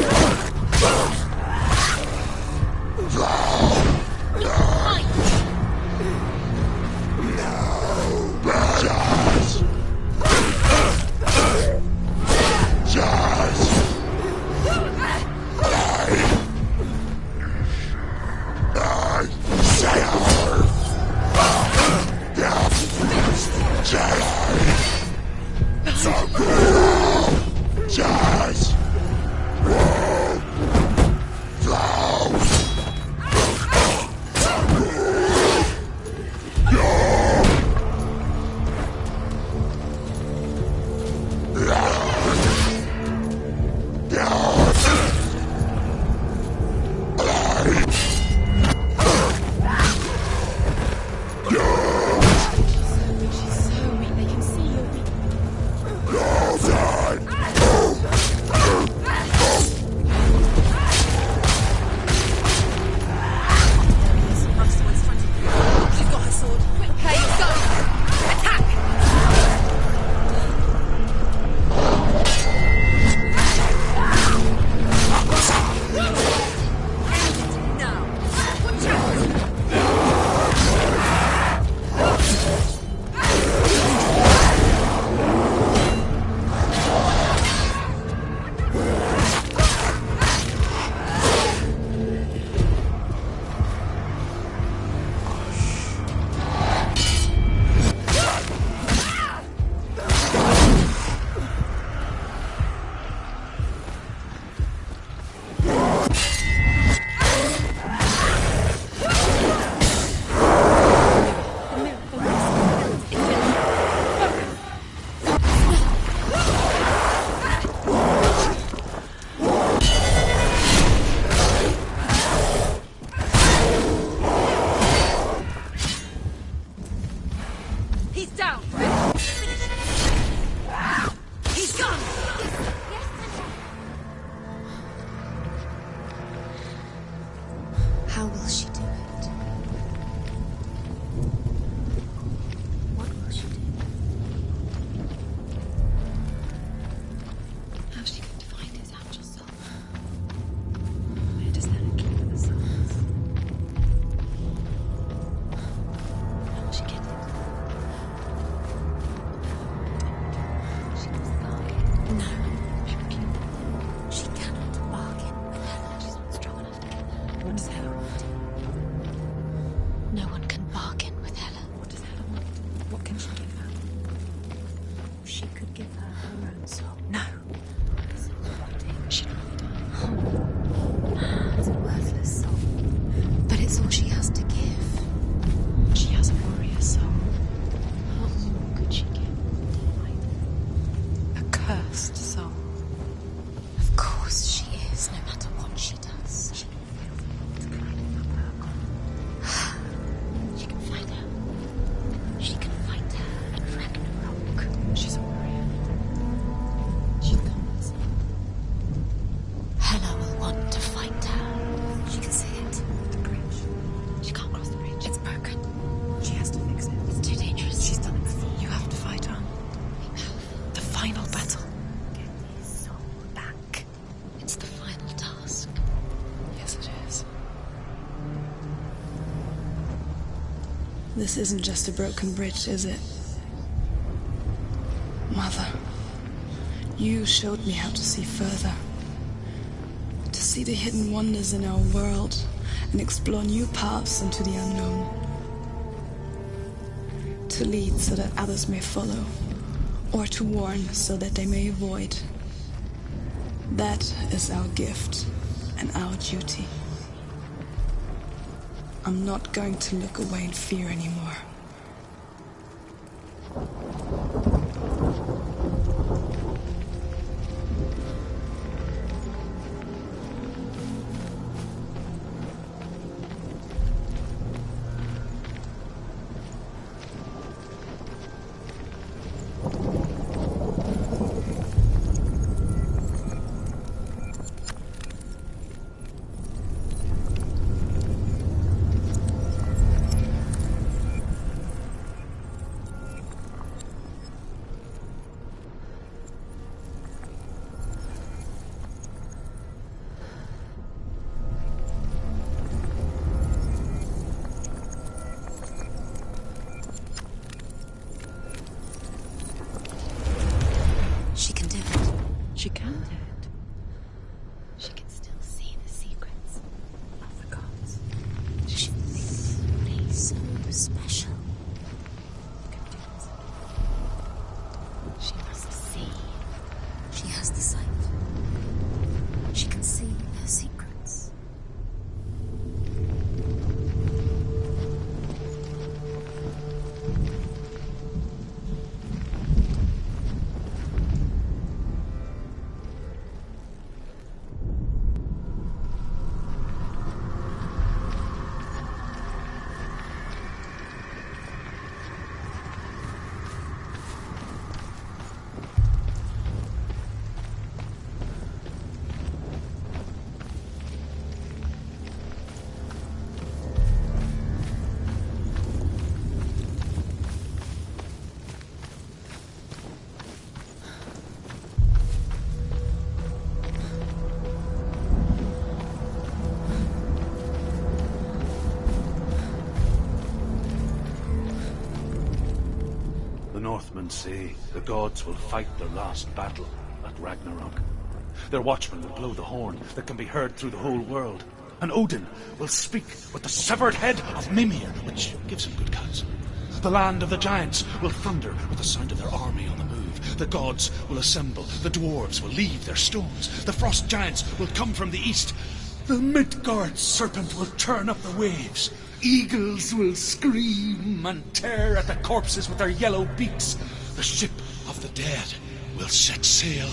This isn't just a broken bridge, is it? Mother, you showed me how to see further. To see the hidden wonders in our world and explore new paths into the unknown. To lead so that others may follow, or to warn so that they may avoid. That is our gift and our duty. I'm not going to look away in fear anymore. She can do it. She can do it. She can still see the secrets of the gods. She thinks he's so special. She must see. She has the sight. She can see their secrets. Northmen say the gods will fight their last battle at Ragnarok. Their watchmen will blow the horn that can be heard through the whole world. And Odin will speak with the severed head of Mimir, which gives him good counsel. The land of the giants will thunder with the sound of their army on the move. The gods will assemble. The dwarves will leave their stones. The frost giants will come from the east. The Midgard serpent will turn up the waves. Eagles will scream and tear at the corpses with their yellow beaks. The ship of the dead will set sail.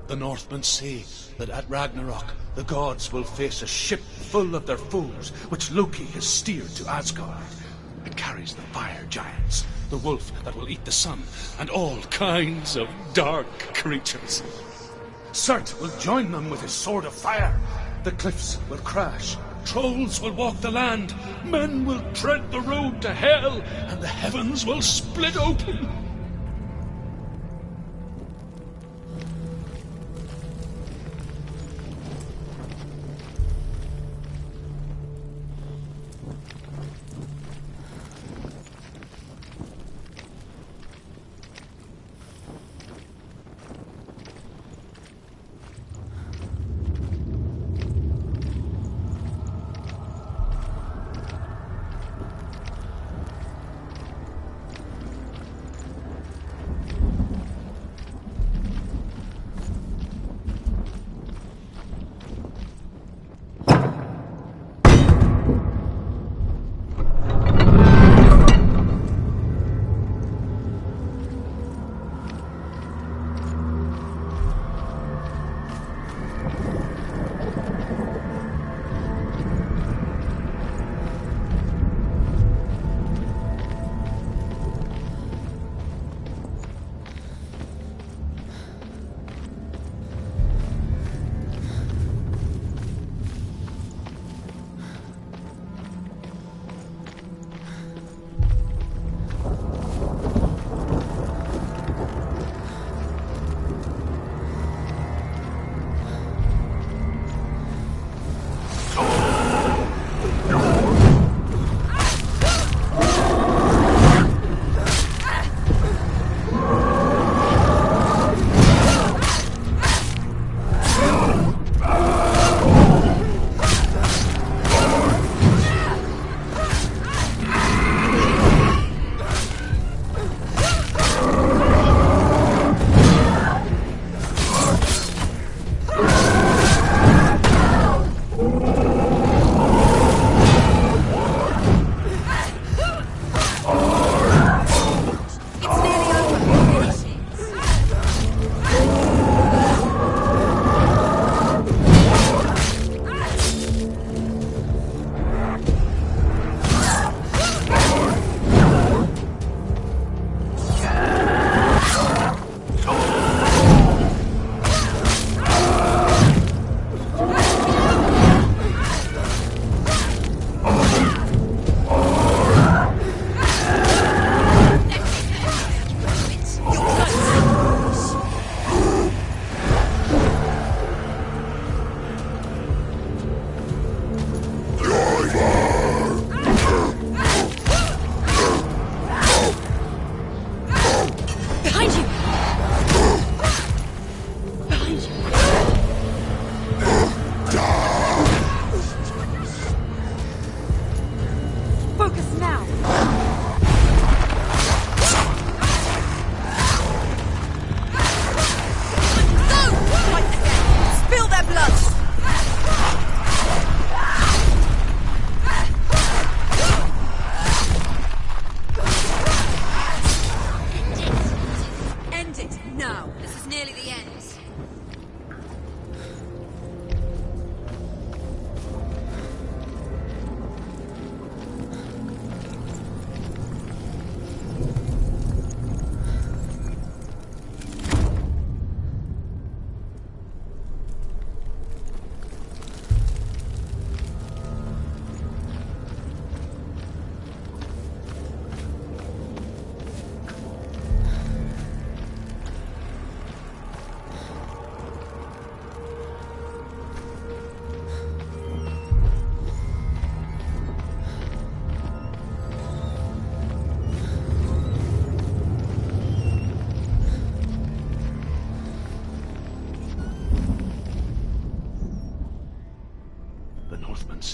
The Northmen say that at Ragnarok, the gods will face a ship full of their foes, which Loki has steered to Asgard. It carries the fire giants, the wolf that will eat the sun, and all kinds of dark creatures. Surt will join them with his sword of fire. The cliffs will crash. Trolls will walk the land. Men will tread the road to hell, and the heavens will split open.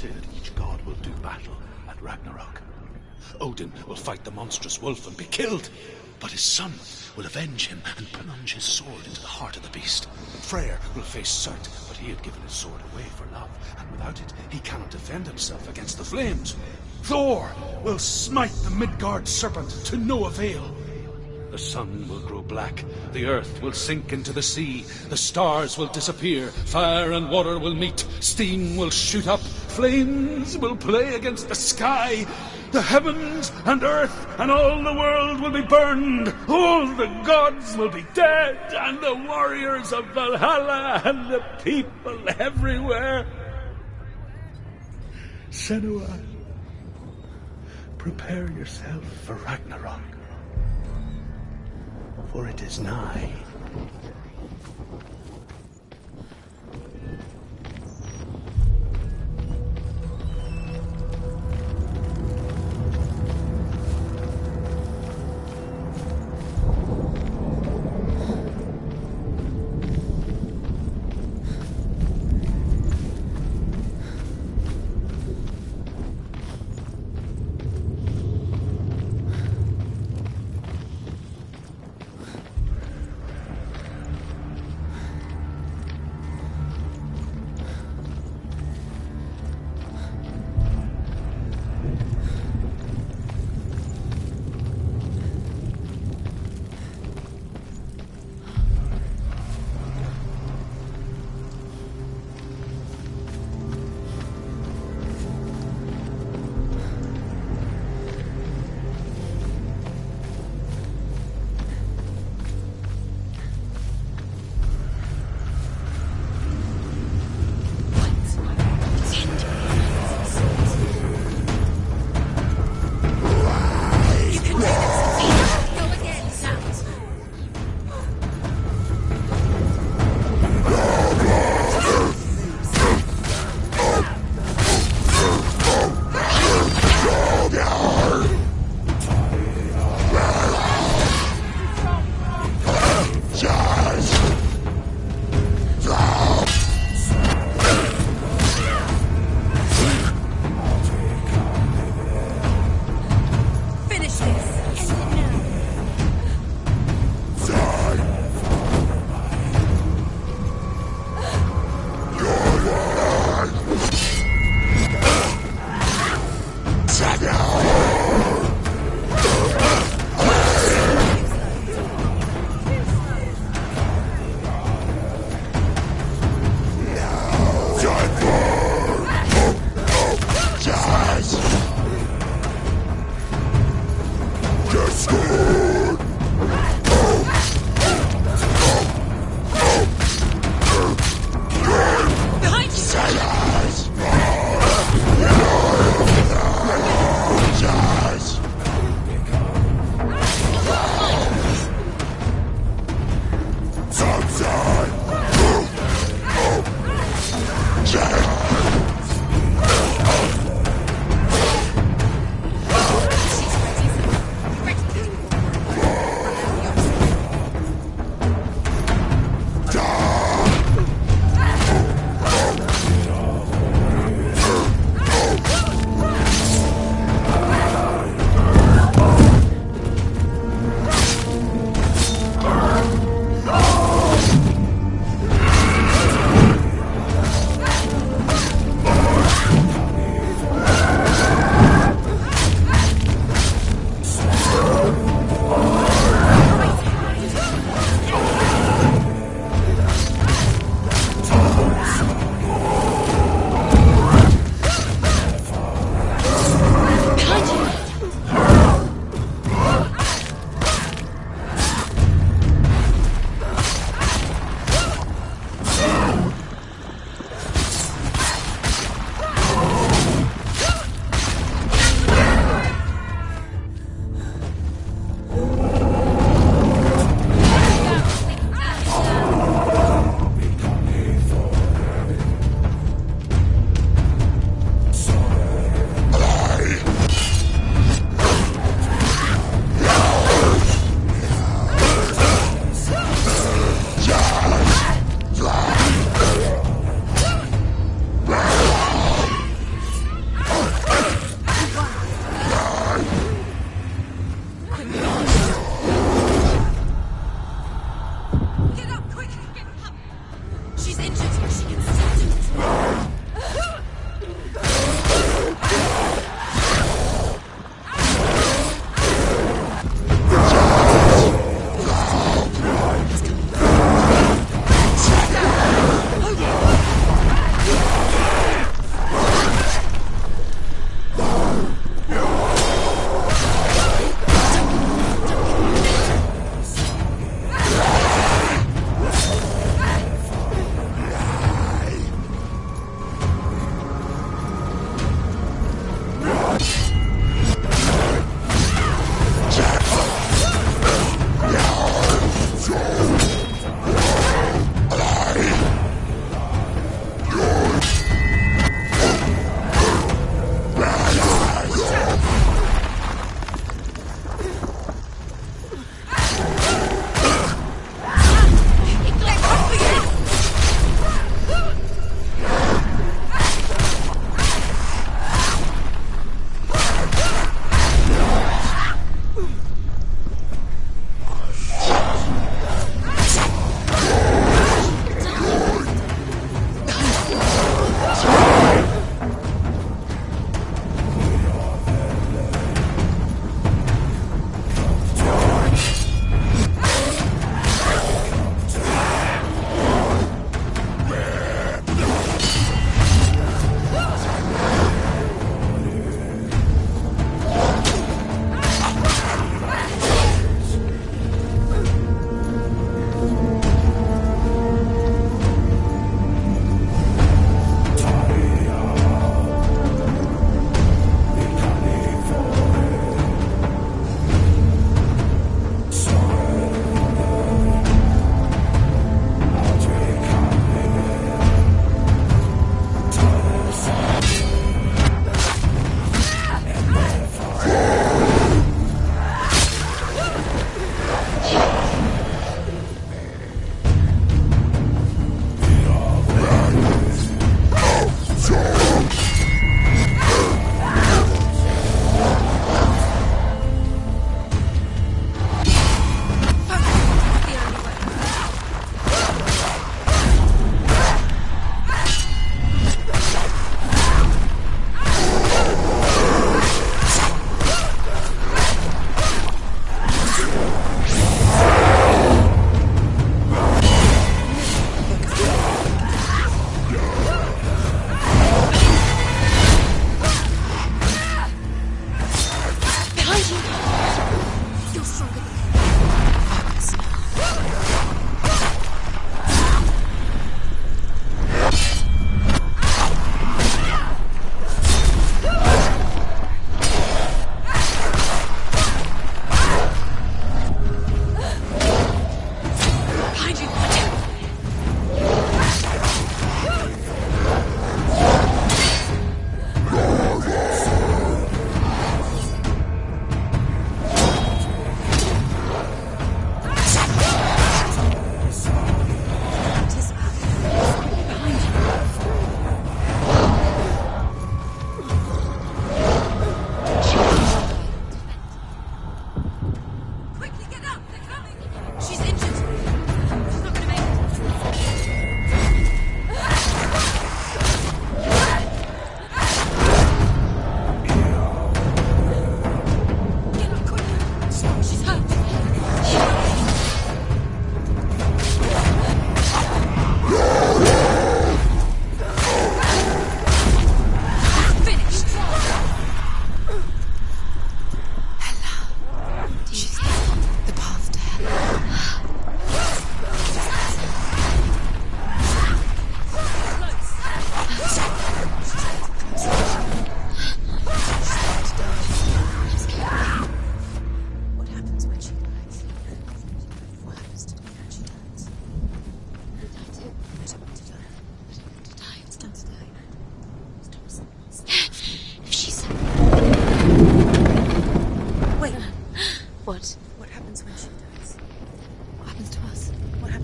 said each god will do battle at Ragnarok. Odin will fight the monstrous wolf and be killed, but his son will avenge him and plunge his sword into the heart of the beast. Freyr will face Surt, but he had given his sword away for love, and without it he cannot defend himself against the flames. Thor will smite the Midgard serpent to no avail. The sun will grow black, the earth will sink into the sea, the stars will disappear, fire and water will meet, steam will shoot up, flames will play against the sky, the heavens and earth and all the world will be burned, all the gods will be dead, and the warriors of Valhalla and the people everywhere. Senua, prepare yourself for Ragnarok, for it is nigh.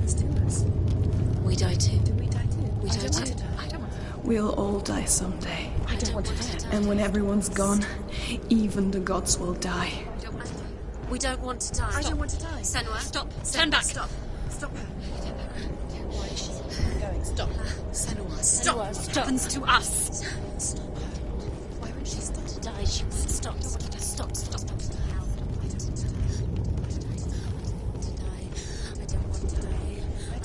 happens to us. We die too. Do we die too? We die too. I don't want to die. We'll all die someday. I don't want to die. And when everyone's gone, even the gods will die. We don't want to die. I don't want to die. Senua, stop. Turn back. Stop. Stop her. Why is she going? Stop. Senua, stop. What happens to us? Stop her. Why won't she stop? To die, she won't stop. Stop.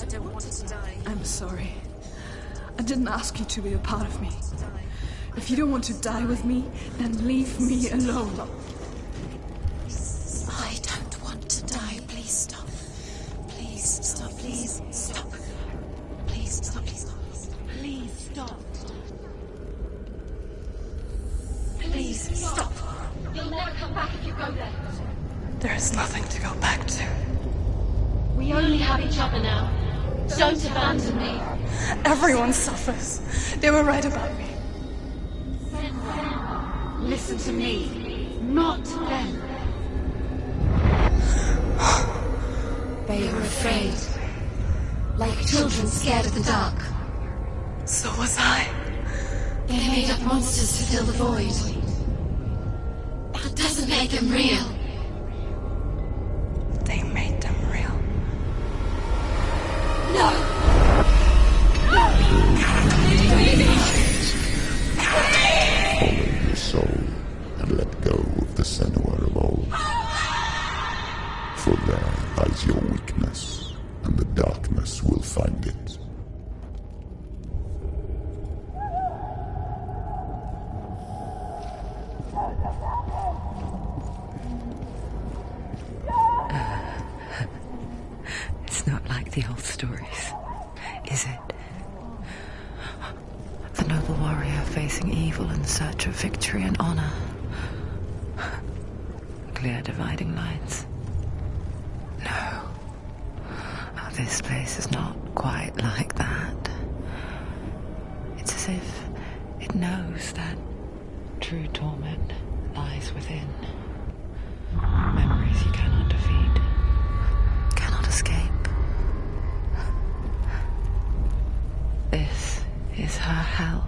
I don't want to die. I'm sorry. I didn't ask you to be a part of me. If you don't want to die with me, then leave me alone. I don't want to die. Please stop. Please stop. Please stop. Please stop. Please stop. Please stop. Please stop. You'll never come back if you go there. There is nothing to go back to. We only have each other now. Don't abandon me. Everyone suffers. They were right about me. Listen to me, not them. They are afraid. Like children scared of the dark. So was I. They made up monsters to fill the void. That doesn't make them real. They made them real. No! Follow your soul and let go of the Senua of old. For there lies your weakness, and the darkness will find it. It's not like the old stories, is it? The noble warrior facing evil in search of victory and honor. Clear dividing lines. No. Oh, this place is not quite like that. It's as if it knows that true torment lies within. Memories you cannot defeat, cannot escape. This is her hell.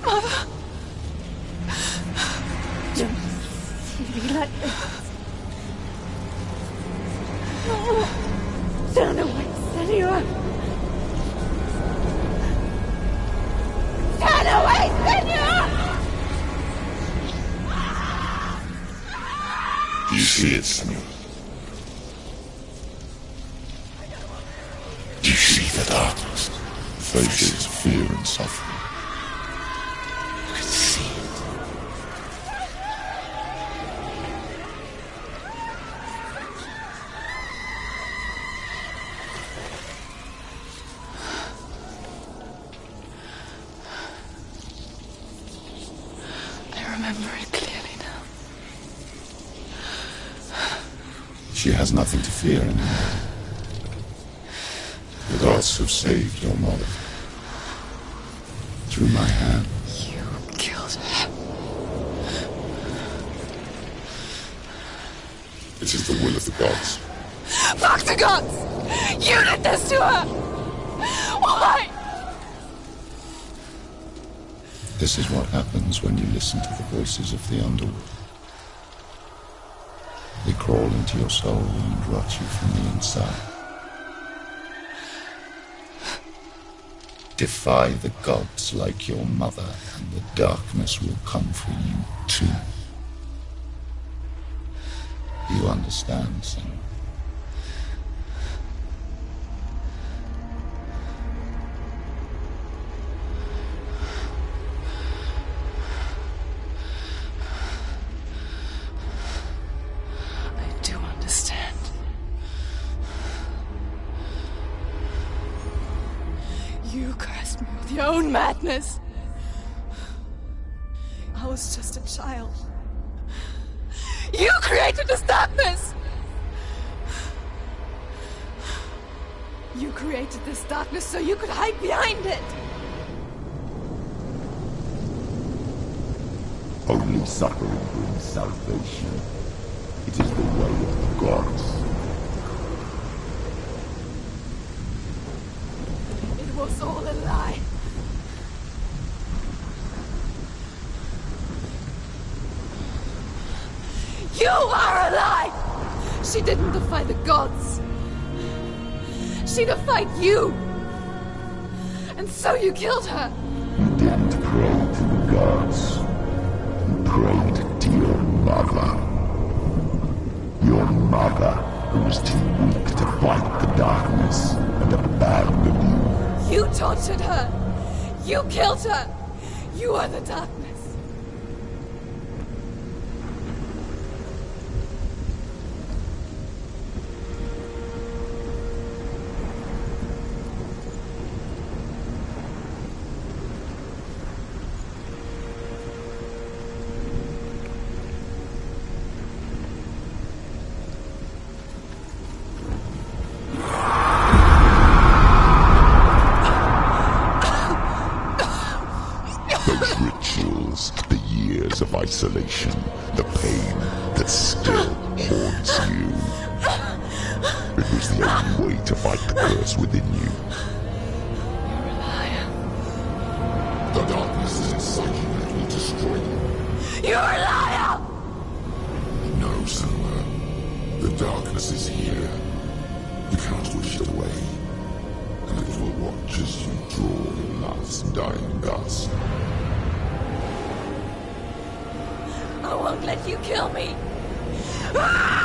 Mother! Don't be like this. Turn away, Senua! Turn away, Senua! Do you see it, Senua? Do you see the darkness? Faces of fear and suffering. I see it. I remember it clearly now. She has nothing to fear anymore. The gods have saved your mother. Through my hand. You killed her. It is the will of the gods. Fuck the gods! You did this to her! Why? This is what happens when you listen to the voices of the underworld. They crawl into your soul and rot you from the inside. Defy the gods like your mother, and the darkness will come for you too. You understand, son? I do understand. You cursed me with your own madness. I was just a child. You created this darkness! You created this darkness so you could hide behind it! Only suffering brings salvation. It is the way of the gods. It was all a lie. You are a lie! She didn't defy the gods. She defied you. And so you killed her. You didn't pray to the gods. You prayed to your mother. Your mother, who was too weak to fight the darkness and abandoned you. You tortured her. You killed her. You are the darkness. The years of isolation, the pain that still haunts you. It was the only way to fight the curse within you. You're a liar. The darkness is inside you that will destroy you. You're a liar! No, Senua. The darkness is here. You cannot wish it away. And it will watch as you draw your last dying gasp. I won't let you kill me! Ah!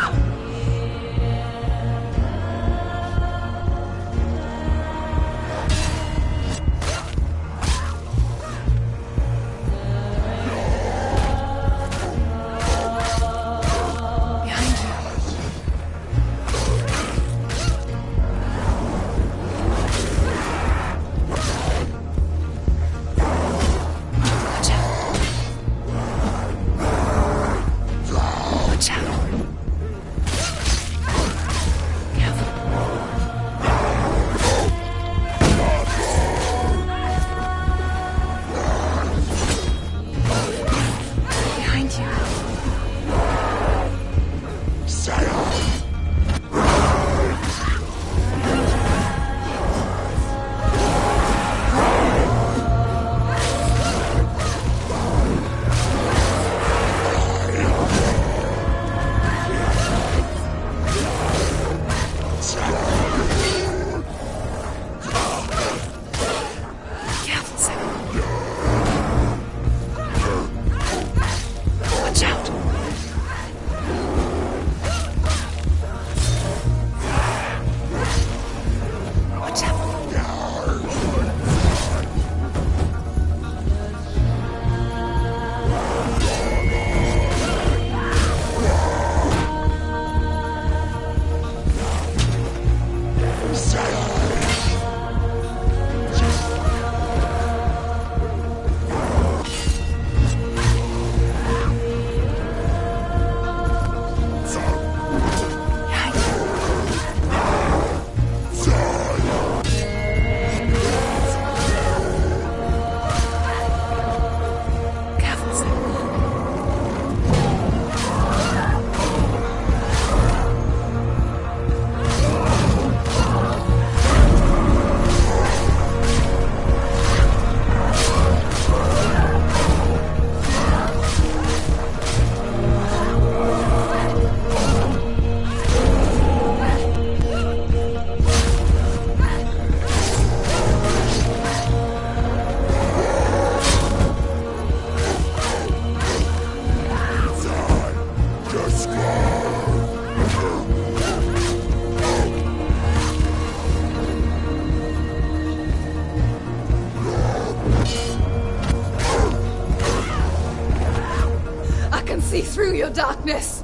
see through your darkness.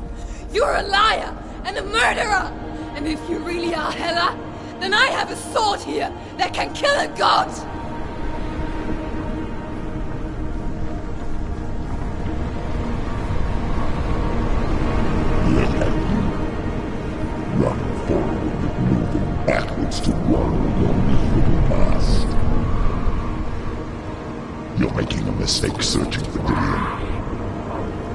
You're a liar and a murderer. And if you really are Hela, then I have a sword here that can kill a god. Run forward, moving backwards to wallow your evil past. You're making a mistake searching for Dillion.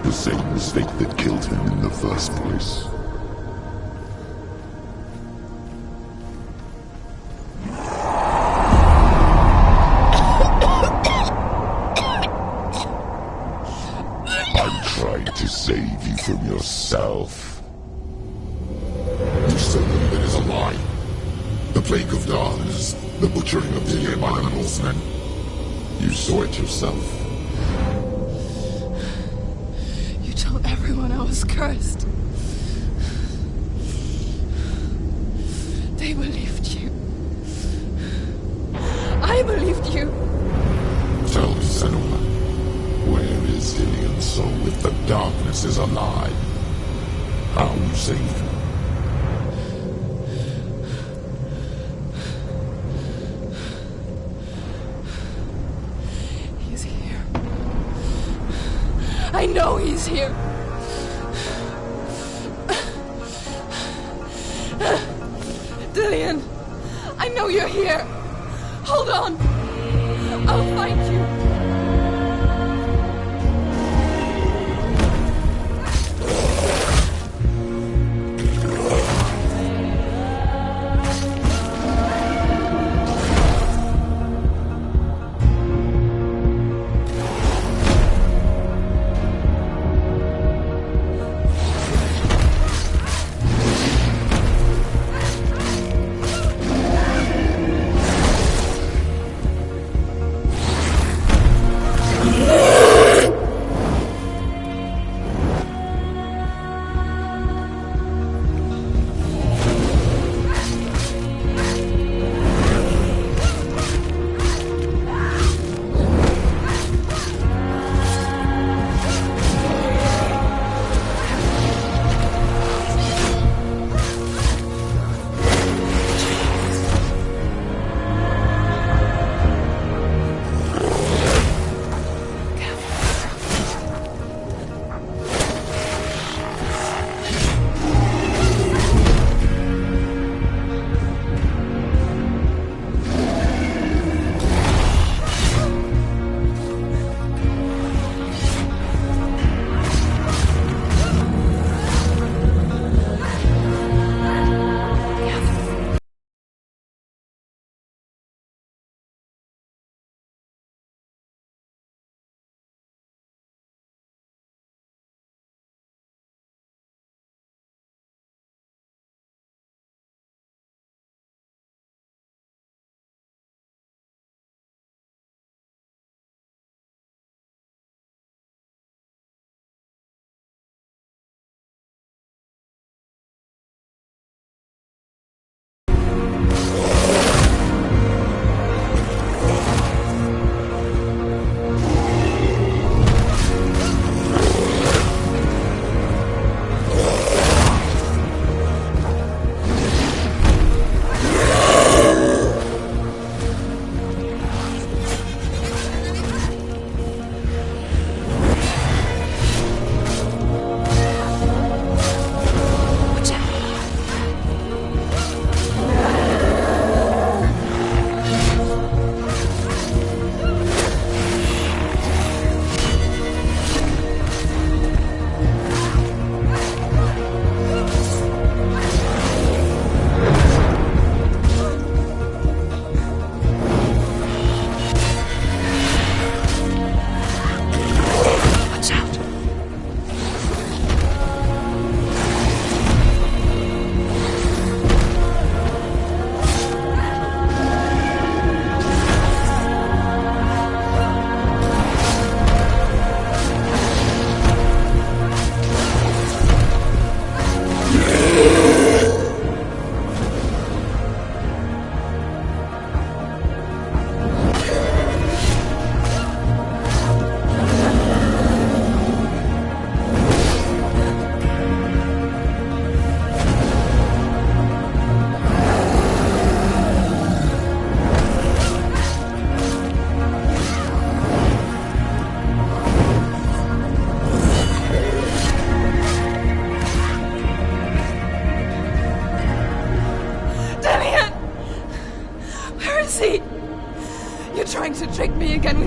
The same mistake that killed him in the first place. I'm trying to save you from yourself. You said that it is a lie. The plague of darkness, the butchering of Dillion by the Northmen. You saw it yourself. You told everyone I was cursed. They believed you. I believed you. Tell me, Senua, where is Dillion's soul if the darkness is alive? How you saved him? He's here. I know he's here. Dillion, I know you're here. Hold on. I'll find you.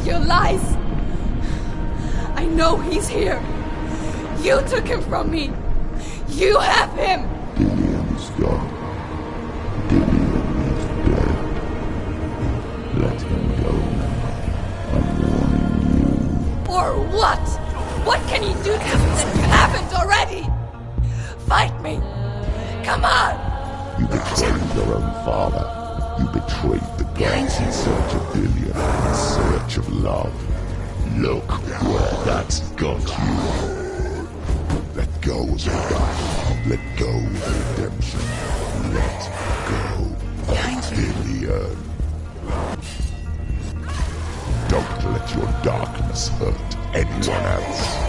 your lies. I know he's here. You took him from me. You have him. Dillian is gone. Dillian is dead. Let him go now. I'm warning you. Or what? What can he do to you that you haven't already? Fight me. Come on. You betrayed your own father. You betrayed the gods in search of Dillian, in search of love. Look where that's got you. Let go of the dark. Let go of redemption. Let go of Dillian. Don't let your darkness hurt anyone else.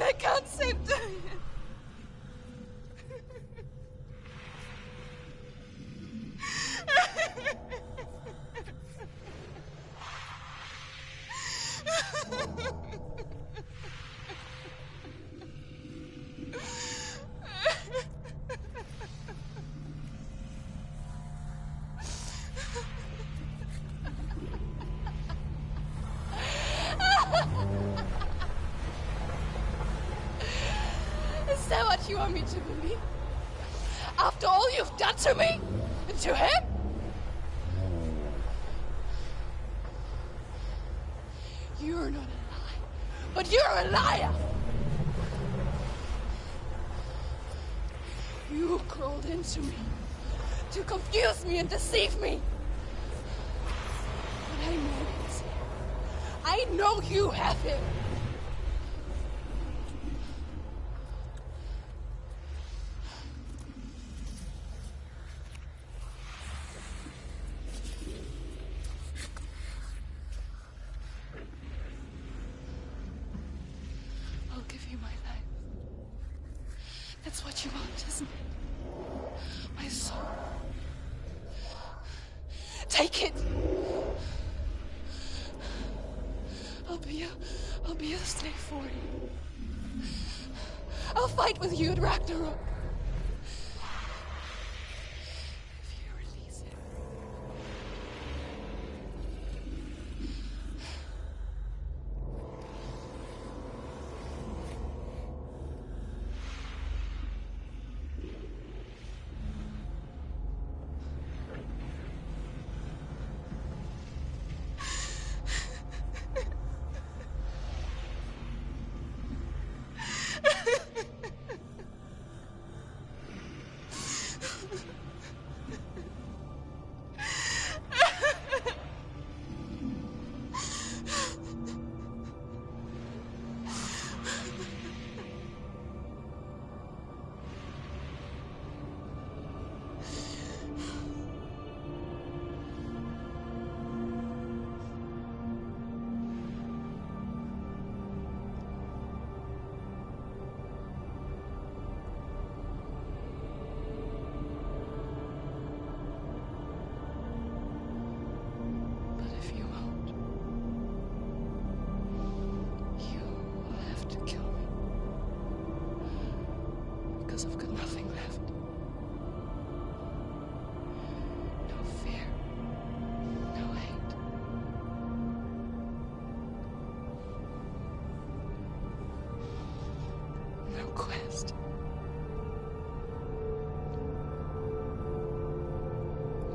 and I can't save doing it. Is that what you want me to believe? After all you've done to me? And to him? You're not a liar, but you're a liar! You crawled into me to confuse me and deceive me. But I know he's here. I know you have him. I'll give you my life. That's what you want, isn't it? My soul. Take it. I'll be a slave for you. I'll fight with you at Ragnarok. If you release him. Because I've got nothing left. No fear. No hate. No quest.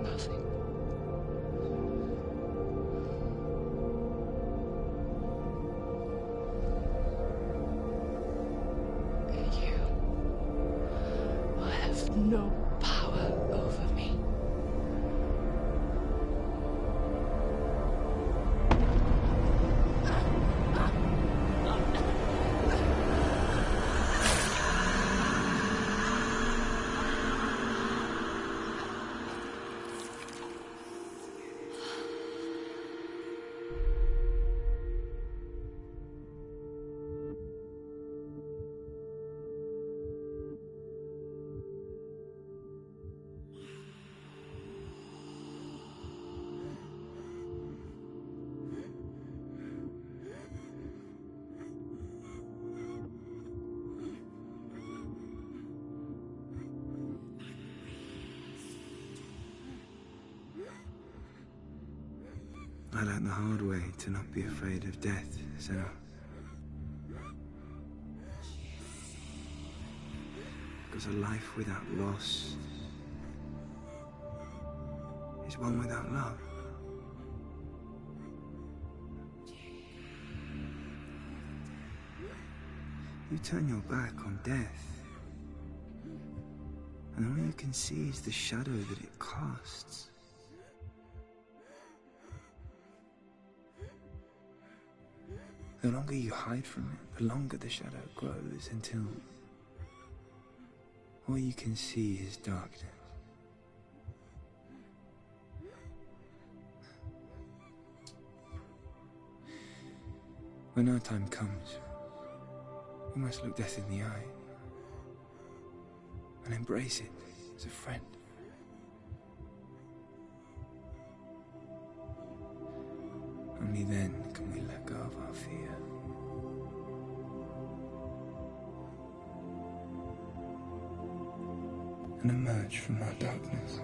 Nothing. No power over me. I learned the hard way to not be afraid of death, Senna. Because a life without loss is one without love. You turn your back on death, and all you can see is the shadow that it casts. The longer you hide from it, the longer the shadow grows until all you can see is darkness. When our time comes, Almost look death in the eye. And embrace it as a friend. Only then can we let go of our fear. And emerge from our darkness.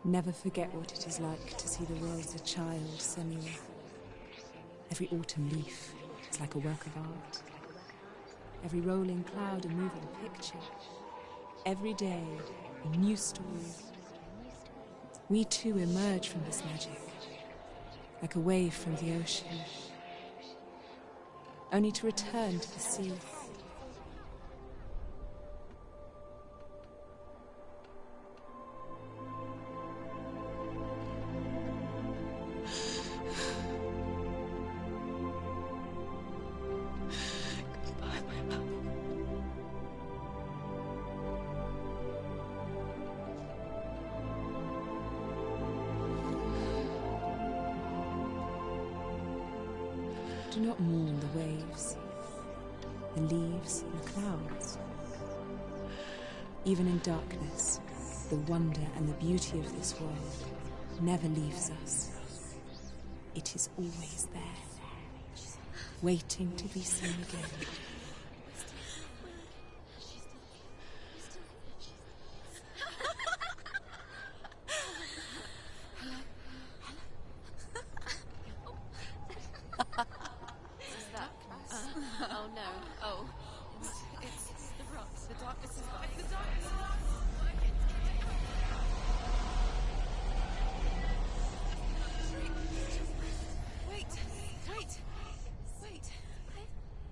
Never forget what it is like to see the world as a child, Samuel. Every autumn leaf is like a work of art. Every rolling cloud a moving picture. Every day a new story. We too emerge from this magic, like a wave from the ocean, only to return to the sea. Do not mourn the waves, the leaves and the clouds. Even in darkness, the wonder and the beauty of this world never leaves us. It is always there, waiting to be seen again. Oh no. Oh. It's the rocks. The darkness is like the darkness. Wait.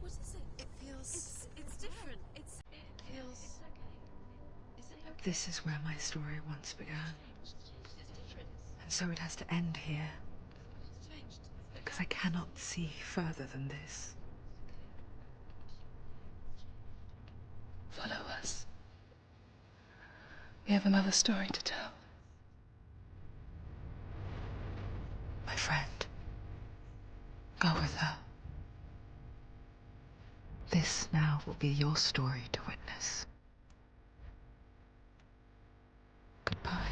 What is it? It feels... It's different. It feels... Is it okay? This is where my story once began. And so it has to end here. Because I cannot see further than this. Follow us. We have another story to tell. My friend, go with her. This now will be your story to witness. Goodbye.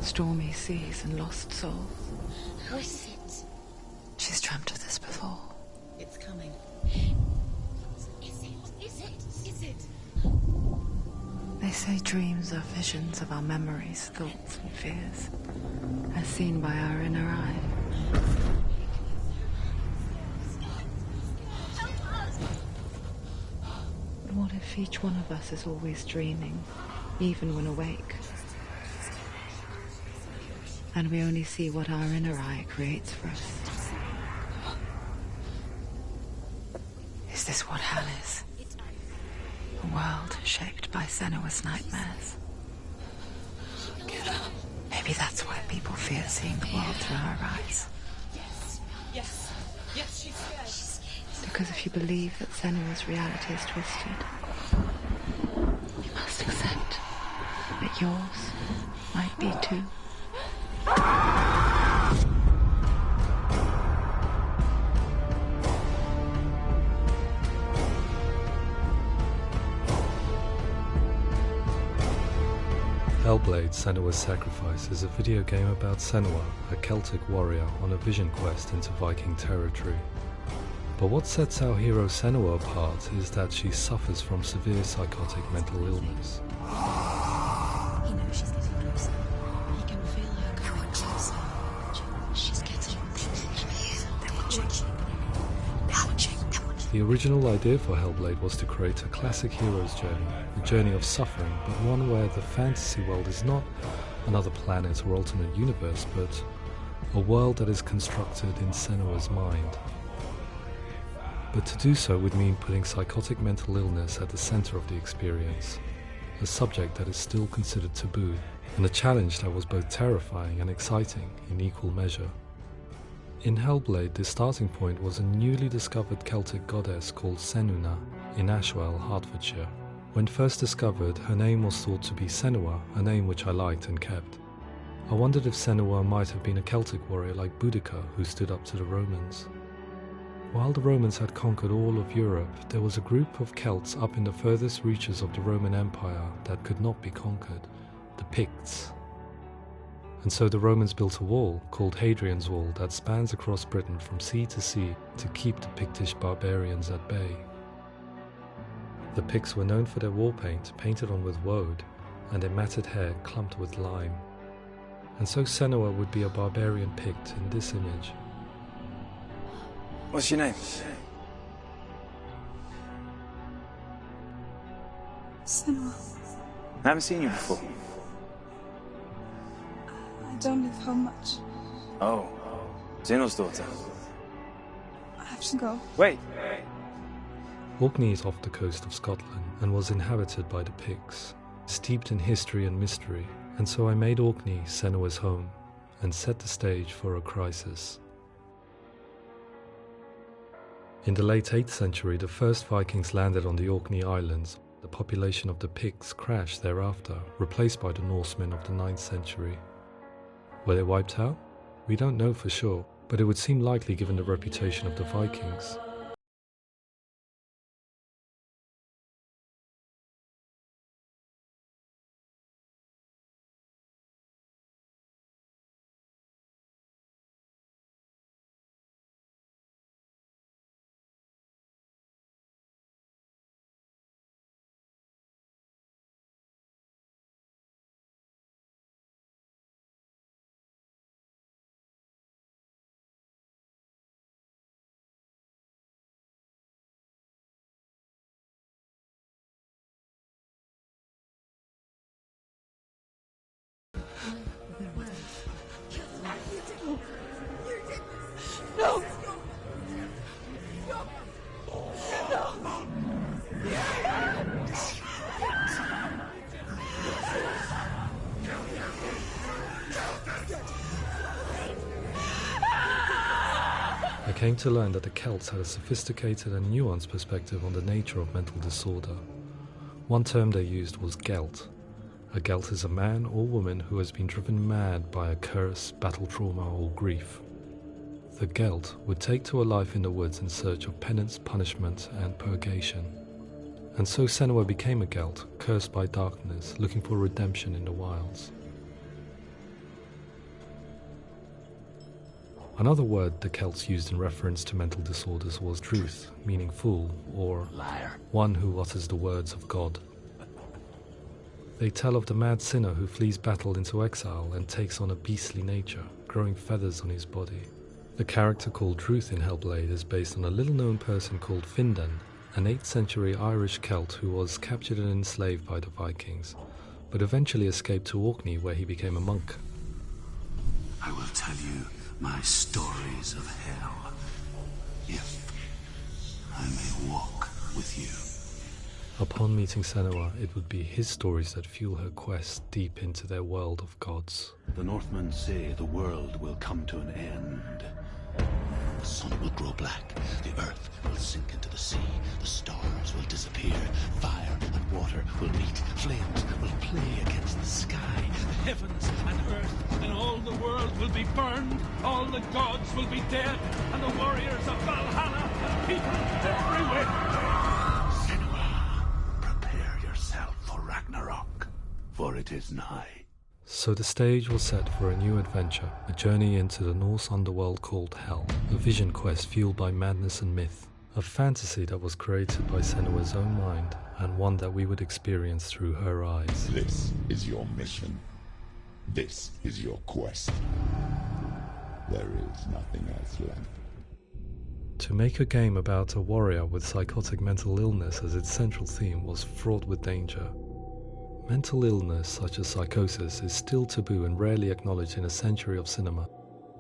stormy seas and lost souls. Who is it? She's dreamt of this before. It's coming. Is it? They say dreams are visions of our memories, thoughts and fears, as seen by our inner eye. But what if each one of us is always dreaming, even when awake? And we only see what our inner eye creates for us. Is this what hell is? A world shaped by Senua's nightmares. Maybe that's why people fear seeing the world through our eyes. Yes, she's scared. Because if you believe that Senua's reality is twisted, you must accept that yours might be too. HellBlade: Senua's Sacrifice is a video game about Senua, a Celtic warrior on a vision quest into Viking territory. But what sets our hero Senua apart is that she suffers from severe psychotic mental illness. He knows she's getting closer. He can feel her coming closer. She's getting closer. They're watching. The original idea for HellBlade was to create a classic hero's journey, a journey of suffering, but one where the fantasy world is not another planet or alternate universe, but a world that is constructed in Senua's mind. But to do so would mean putting psychotic mental illness at the center of the experience, a subject that is still considered taboo, and a challenge that was both terrifying and exciting in equal measure. In HellBlade, the starting point was a newly discovered Celtic goddess called Senuna in Ashwell, Hertfordshire. When first discovered, her name was thought to be Senua, a name which I liked and kept. I wondered if Senua might have been a Celtic warrior like Boudica who stood up to the Romans. While the Romans had conquered all of Europe, there was a group of Celts up in the furthest reaches of the Roman Empire that could not be conquered, the Picts. And so the Romans built a wall, called Hadrian's Wall, that spans across Britain from sea to sea to keep the Pictish barbarians at bay. The Picts were known for their war paint, painted on with woad, and their matted hair clumped with lime. And so Senua would be a barbarian Pict in this image. What's your name? Senua. I haven't seen you before. I don't live home much. Oh, Zeno's daughter. I have to go. Wait. Orkney is off the coast of Scotland and was inhabited by the Picts, steeped in history and mystery, and so I made Orkney Senua's home and set the stage for a crisis. In the late 8th century, the first Vikings landed on the Orkney Islands. The population of the Picts crashed thereafter, replaced by the Norsemen of the 9th century. Were they wiped out? We don't know for sure, but it would seem likely given the reputation of the Vikings. No! I came to learn that the Celts had a sophisticated and nuanced perspective on the nature of mental disorder. One term they used was Gelt. A Gelt is a man or woman who has been driven mad by a curse, battle trauma, or grief. The Gelt would take to a life in the woods in search of penance, punishment, and purgation. And so Senua became a Gelt, cursed by darkness, looking for redemption in the wilds. Another word the Celts used in reference to mental disorders was druth, meaning fool, or liar, one who utters the words of God. They tell of the mad sinner who flees battle into exile and takes on a beastly nature, growing feathers on his body. The character called Druth in HellBlade is based on a little-known person called Findan, an 8th century Irish Celt who was captured and enslaved by the Vikings, but eventually escaped to Orkney where he became a monk. I will tell you my stories of hell, if I may walk with you. Upon meeting Senua, it would be his stories that fuel her quest deep into their world of gods. The Northmen say the world will come to an end. The sun will grow black, the earth will sink into the sea, the stars will disappear, fire and water will meet, flames will play against the sky, the heavens and earth and all the world will be burned, all the gods will be dead, and the warriors of Valhalla and people everywhere. Senua, prepare yourself for Ragnarok, for it is nigh. So the stage was set for a new adventure, a journey into the Norse underworld called Hell, a vision quest fueled by madness and myth, a fantasy that was created by Senua's own mind, and one that we would experience through her eyes. This is your mission. This is your quest. There is nothing else left. To make a game about a warrior with psychotic mental illness as its central theme was fraught with danger. Mental illness such as psychosis is still taboo and rarely acknowledged in a century of cinema,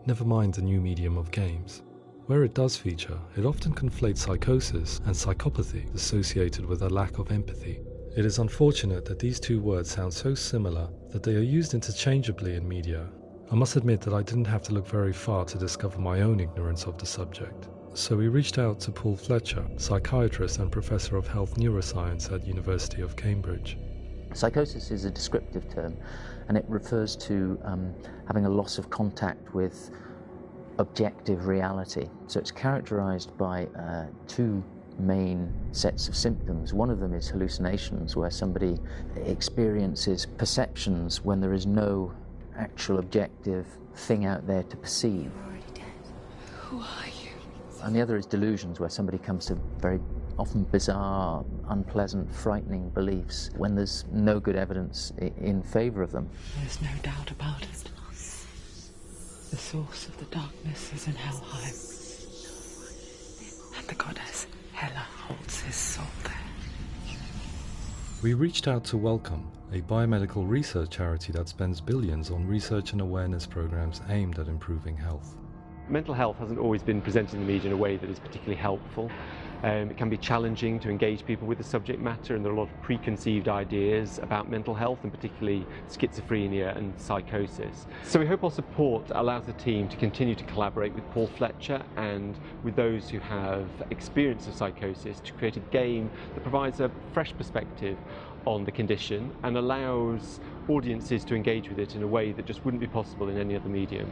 never mind the new medium of games. Where it does feature, it often conflates psychosis and psychopathy associated with a lack of empathy. It is unfortunate that these two words sound so similar that they are used interchangeably in media. I must admit that I didn't have to look very far to discover my own ignorance of the subject. So we reached out to Paul Fletcher, psychiatrist and professor of health neuroscience at University of Cambridge. Psychosis is a descriptive term, and it refers to having a loss of contact with objective reality. So it's characterized by two main sets of symptoms. One of them is hallucinations, where somebody experiences perceptions when there is no actual objective thing out there to perceive. You're already dead. Who are you? And the other is delusions, where somebody comes to very often bizarre, unpleasant, frightening beliefs when there's no good evidence in favour of them. There's no doubt about it. The source of the darkness is in Helheim. And the goddess Hela holds his soul there. We reached out to Welcome, a biomedical research charity that spends billions on research and awareness programs aimed at improving health. Mental health hasn't always been presented in the media in a way that is particularly helpful. It can be challenging to engage people with the subject matter, and there are a lot of preconceived ideas about mental health, and particularly schizophrenia and psychosis. So we hope our support allows the team to continue to collaborate with Paul Fletcher and with those who have experience of psychosis to create a game that provides a fresh perspective on the condition and allows audiences to engage with it in a way that just wouldn't be possible in any other medium.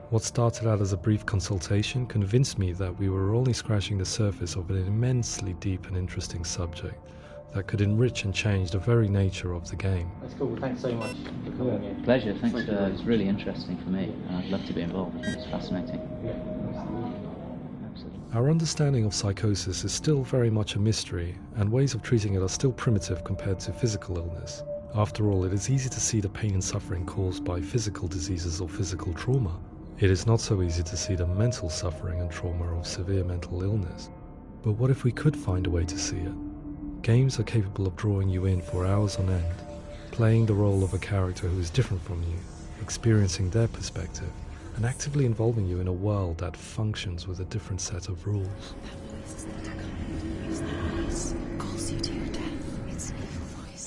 What started out as a brief consultation convinced me that we were only scratching the surface of an immensely deep and interesting subject that could enrich and change the very nature of the game. That's cool. Thanks so much for coming here. Pleasure. Thanks. It's really interesting for me. I'd love to be involved. I think it's fascinating. Absolutely. Our understanding of psychosis is still very much a mystery, and ways of treating it are still primitive compared to physical illness. After all, it is easy to see the pain and suffering caused by physical diseases or physical trauma. It is not so easy to see the mental suffering and trauma of severe mental illness. But what if we could find a way to see it? Games are capable of drawing you in for hours on end, playing the role of a character who is different from you, experiencing their perspective, and actively involving you in a world that functions with a different set of rules.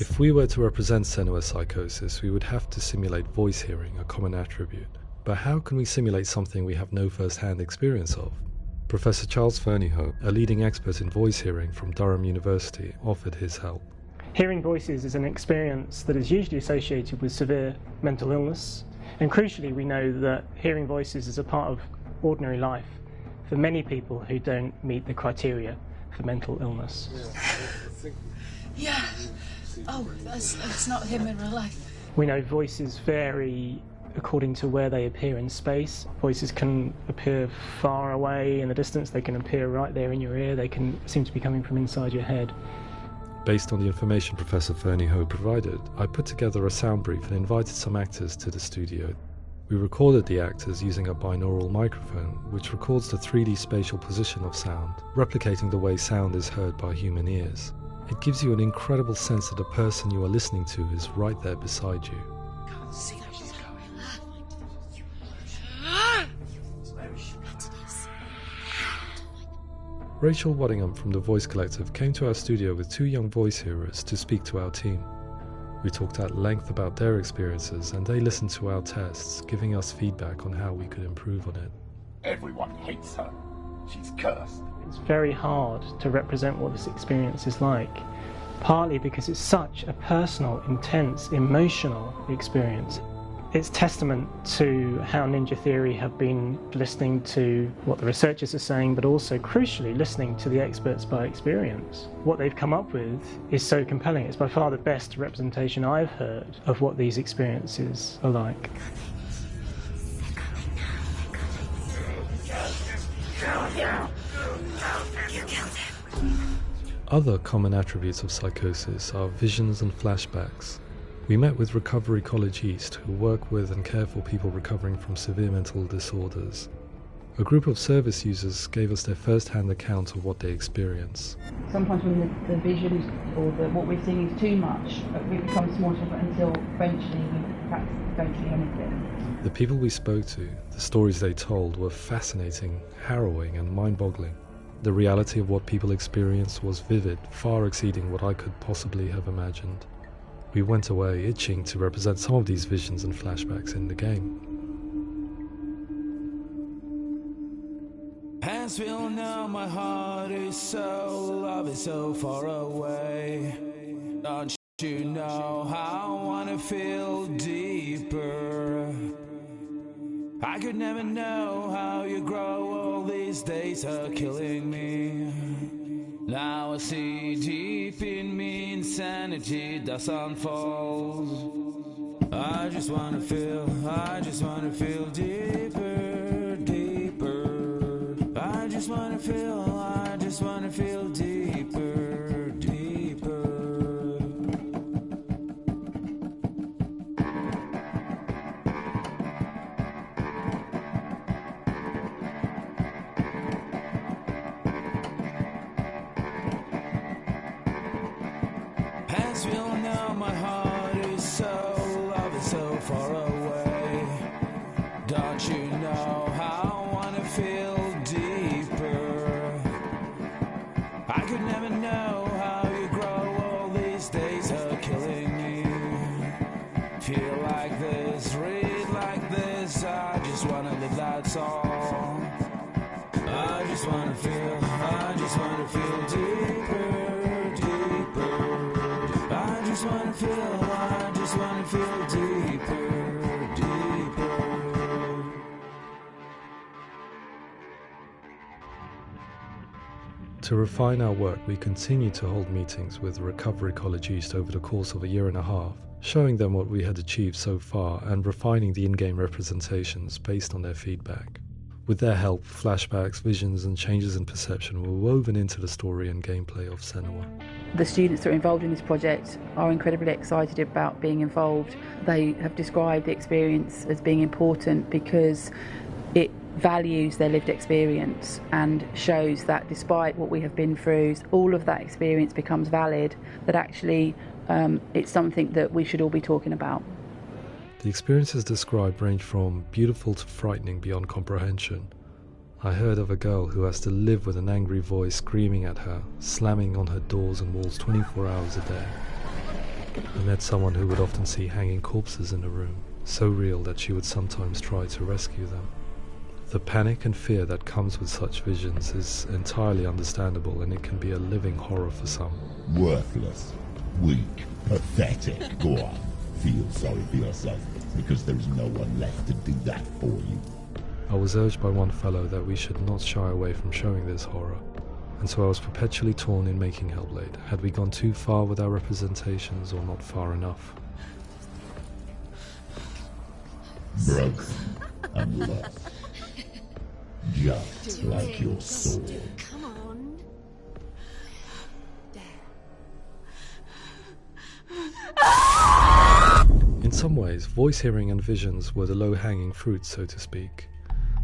If we were to represent Senua's psychosis, we would have to simulate voice hearing, a common attribute. But how can we simulate something we have no first-hand experience of? Professor Charles Fernyhough, a leading expert in voice hearing from Durham University, offered his help. Hearing voices is an experience that is usually associated with severe mental illness, and crucially we know that hearing voices is a part of ordinary life for many people who don't meet the criteria for mental illness. Yeah. Oh, that's not him in real life. We know voices vary according to where they appear in space. Voices can appear far away in the distance, they can appear right there in your ear, they can seem to be coming from inside your head. Based on the information Professor Fernie Ho provided, I put together a sound brief and invited some actors to the studio. We recorded the actors using a binaural microphone, which records the 3D spatial position of sound, replicating the way sound is heard by human ears. It gives you an incredible sense that the person you are listening to is right there beside you. Can't see where she's going. Rachel Waddingham from the Voice Collective came to our studio with 2 young voice hearers to speak to our team. We talked at length about their experiences and they listened to our tests, giving us feedback on how we could improve on it. Everyone hates her. She's cursed. It's very hard to represent what this experience is like, partly because it's such a personal, intense, emotional experience. It's testament to how Ninja Theory have been listening to what the researchers are saying, but also, crucially, listening to the experts by experience. What they've come up with is so compelling. It's by far the best representation I've heard of what these experiences are like. Other common attributes of psychosis are visions and flashbacks. We met with Recovery College East, who work with and care for people recovering from severe mental disorders. A group of service users gave us their first-hand account of what they experience. Sometimes when the visions or what we're seeing is too much, it becomes more difficult until eventually we perhaps don't see anything. The people we spoke to, the stories they told, were fascinating, harrowing and mind-boggling. The reality of what people experienced was vivid, far exceeding what I could possibly have imagined. We went away itching to represent some of these visions and flashbacks in the game. As we all know, my heart is so, love is so far away. Don't you know how I wanna feel deeper? I could never know how you grow, all these days are killing me. Now I see deep in me insanity does unfold. I just wanna feel deeper, deeper. I just wanna feel deeper, deeper. As we all know, my heart is so, love is so far away. Don't you know how I wanna feel deeper? I could never know how you grow, all these days are killing me. Feel like this, read like this, I just wanna live that song. I just wanna feel deeper, deeper. I just wanna feel deeper, deeper. To refine our work, we continue to hold meetings with Recovery College East over the course of a year and a half, showing them what we had achieved so far and refining the in-game representations based on their feedback. With their help, flashbacks, visions and changes in perception were woven into the story and gameplay of Senua. The students that are involved in this project are incredibly excited about being involved. They have described the experience as being important because it values their lived experience and shows that despite what we have been through, all of that experience becomes valid, that actually it's something that we should all be talking about. The experiences described range from beautiful to frightening beyond comprehension. I heard of a girl who has to live with an angry voice screaming at her, slamming on her doors and walls 24 hours a day. I met someone who would often see hanging corpses in a room, so real that she would sometimes try to rescue them. The panic and fear that comes with such visions is entirely understandable, and it can be a living horror for some. Worthless, weak, pathetic. Go on, feel sorry for yourself, because there is no one left to do that for you. I was urged by one fellow that we should not shy away from showing this horror, and so I was perpetually torn in making HellBlade. Had we gone too far with our representations or not far enough? broken and lost. Just like your soul. Come on. In some ways, voice hearing and visions were the low-hanging fruit, so to speak.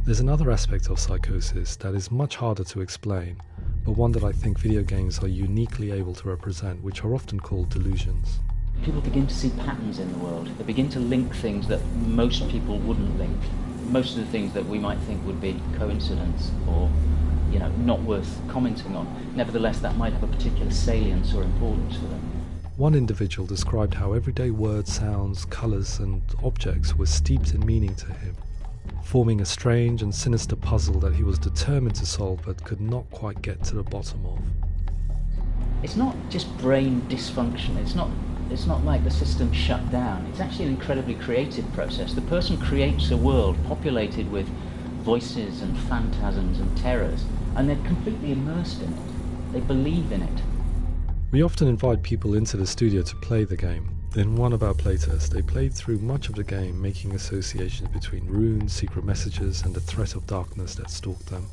There's another aspect of psychosis that is much harder to explain, but one that I think video games are uniquely able to represent, which are often called delusions. People begin to see patterns in the world. They begin to link things that most people wouldn't link. Most of the things that we might think would be coincidence or, not worth commenting on. Nevertheless, that might have a particular salience or importance for them. One individual described how everyday words, sounds, colours and objects were steeped in meaning to him, forming a strange and sinister puzzle that he was determined to solve but could not quite get to the bottom of. It's not just brain dysfunction. It's not like the system shut down. It's actually an incredibly creative process. The person creates a world populated with voices and phantasms and terrors, and they're completely immersed in it. They believe in it. We often invite people into the studio to play the game. In one of our playtests, they played through much of the game, making associations between runes, secret messages, and the threat of darkness that stalked them.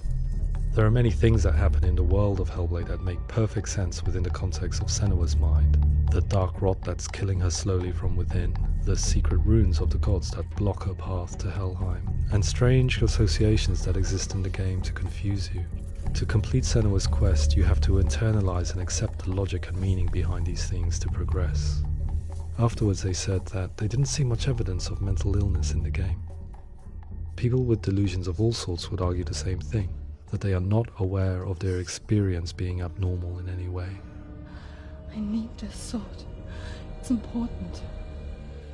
There are many things that happen in the world of Hellblade that make perfect sense within the context of Senua's mind. The dark rot that's killing her slowly from within, the secret runes of the gods that block her path to Helheim, and strange associations that exist in the game to confuse you. To complete Senua's quest, you have to internalize and accept the logic and meaning behind these things to progress. Afterwards they said that they didn't see much evidence of mental illness in the game. People with delusions of all sorts would argue the same thing, that they are not aware of their experience being abnormal in any way. I need this sword. It's important.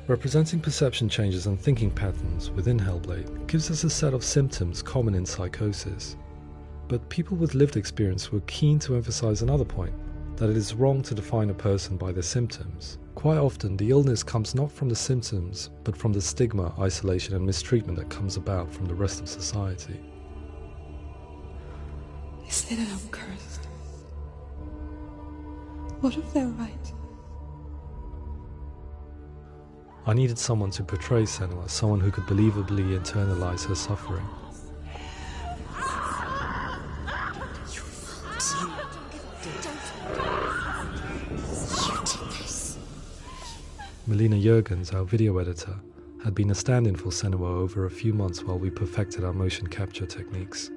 Representing perception changes and thinking patterns within Hellblade gives us a set of symptoms common in psychosis. But people with lived experience were keen to emphasize another point, that it is wrong to define a person by their symptoms. Quite often, the illness comes not from the symptoms, but from the stigma, isolation and mistreatment that comes about from the rest of society. They say that I'm cursed. What if they're right? I needed someone to portray Senua, someone who could believably internalize her suffering. Melina Jurgens, our video editor, had been a stand-in for Senua over a few months while we perfected our motion capture techniques.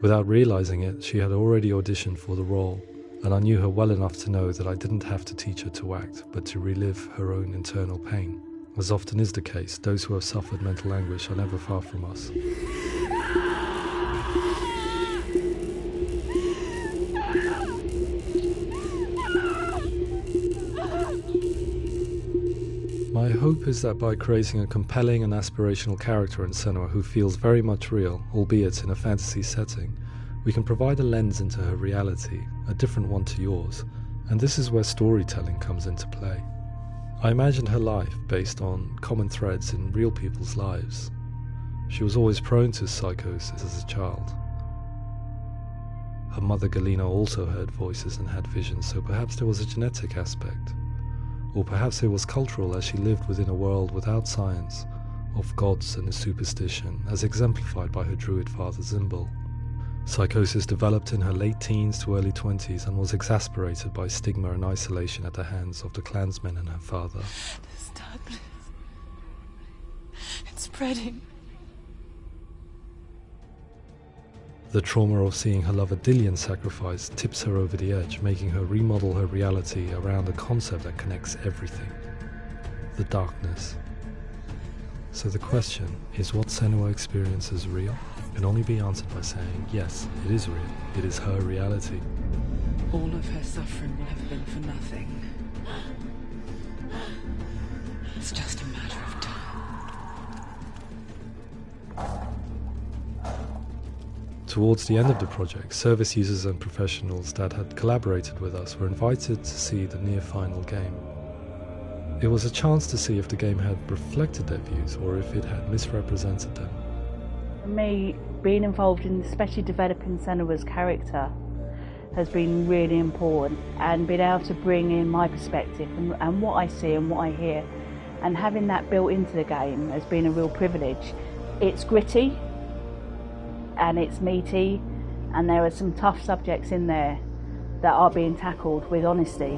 Without realizing it, she had already auditioned for the role, and I knew her well enough to know that I didn't have to teach her to act, but to relive her own internal pain. As often is the case, those who have suffered mental anguish are never far from us. My hope is that by creating a compelling and aspirational character in Senua who feels very much real, albeit in a fantasy setting, we can provide a lens into her reality, a different one to yours, and this is where storytelling comes into play. I imagined her life based on common threads in real people's lives. She was always prone to psychosis as a child. Her mother Galina also heard voices and had visions, so perhaps there was a genetic aspect. Or perhaps it was cultural, as she lived within a world without science, of gods and superstition, as exemplified by her druid father Zimbal. Psychosis developed in her late teens to early 20s and was exasperated by stigma and isolation at the hands of the clansmen and her father. This darkness. It's spreading. The trauma of seeing her lover Dillian sacrificed tips her over the edge, making her remodel her reality around a concept that connects everything: the darkness. So the question, is what Senua experiences real? Can only be answered by saying, yes, it is real. It is her reality. All of her suffering will have been for nothing. It's just a matter of time. Towards the end of the project, service users and professionals that had collaborated with us were invited to see the near-final game. It was a chance to see if the game had reflected their views or if it had misrepresented them. For me, being involved in especially developing Senua's character has been really important, and being able to bring in my perspective and what I see and what I hear, and having that built into the game has been a real privilege. It's gritty and it's meaty, and there are some tough subjects in there that are being tackled with honesty.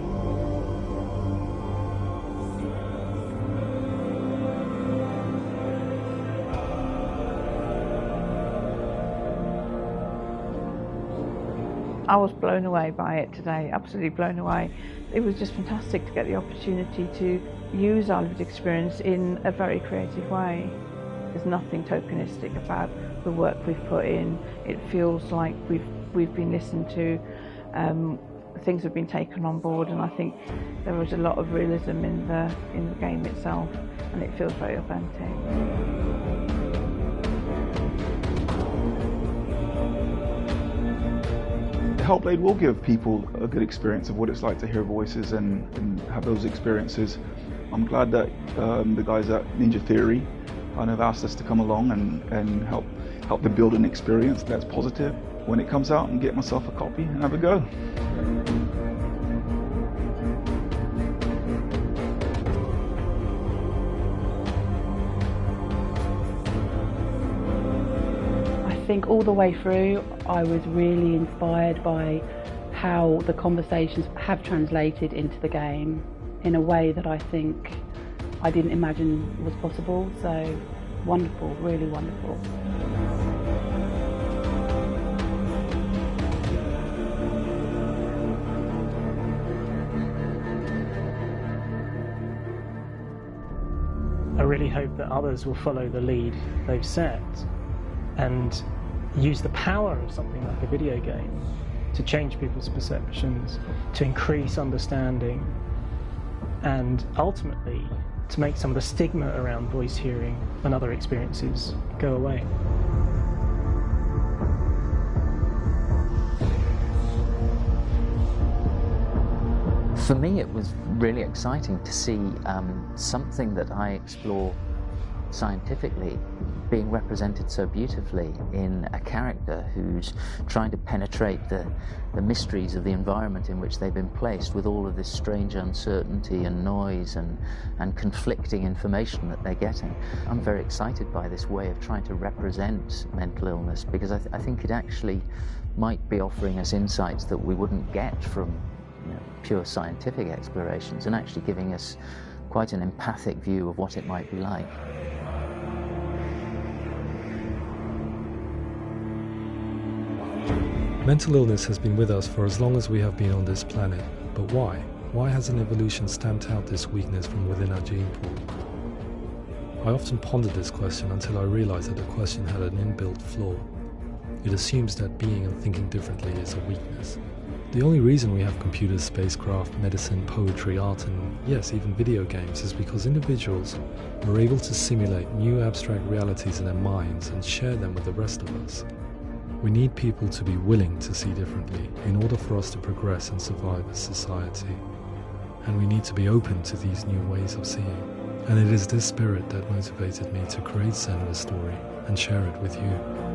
I was blown away by it today, absolutely blown away. It was just fantastic to get the opportunity to use our lived experience in a very creative way. There's nothing tokenistic about the work we've put in. It feels like we've been listened to, things have been taken on board, and I think there was a lot of realism in the game itself, and it feels very authentic. HellBlade will give people a good experience of what it's like to hear voices and have those experiences. I'm glad that the guys at Ninja Theory kind of asked us to come along and help them build an experience that's positive when it comes out, and get myself a copy and have a go. I think all the way through I was really inspired by how the conversations have translated into the game in a way that I think I didn't imagine was possible. So wonderful, really wonderful. I really hope that others will follow the lead they've set and use the power of something like a video game to change people's perceptions, to increase understanding, and ultimately to make some of the stigma around voice hearing and other experiences go away. For me, it was really exciting to see something that I explore scientifically being represented so beautifully in a character who's trying to penetrate the mysteries of the environment in which they've been placed, with all of this strange uncertainty and noise and conflicting information that they're getting. I'm very excited by this way of trying to represent mental illness, because I think it actually might be offering us insights that we wouldn't get from pure scientific explorations, and actually giving us quite an empathic view of what it might be like. Mental illness has been with us for as long as we have been on this planet, but why? Why hasn't evolution stamped out this weakness from within our gene pool? I often pondered this question until I realized that the question had an inbuilt flaw. It assumes that being and thinking differently is a weakness. The only reason we have computers, spacecraft, medicine, poetry, art, and yes, even video games is because individuals are able to simulate new abstract realities in their minds and share them with the rest of us. We need people to be willing to see differently in order for us to progress and survive as society. And we need to be open to these new ways of seeing. And it is this spirit that motivated me to create Senua's story and share it with you.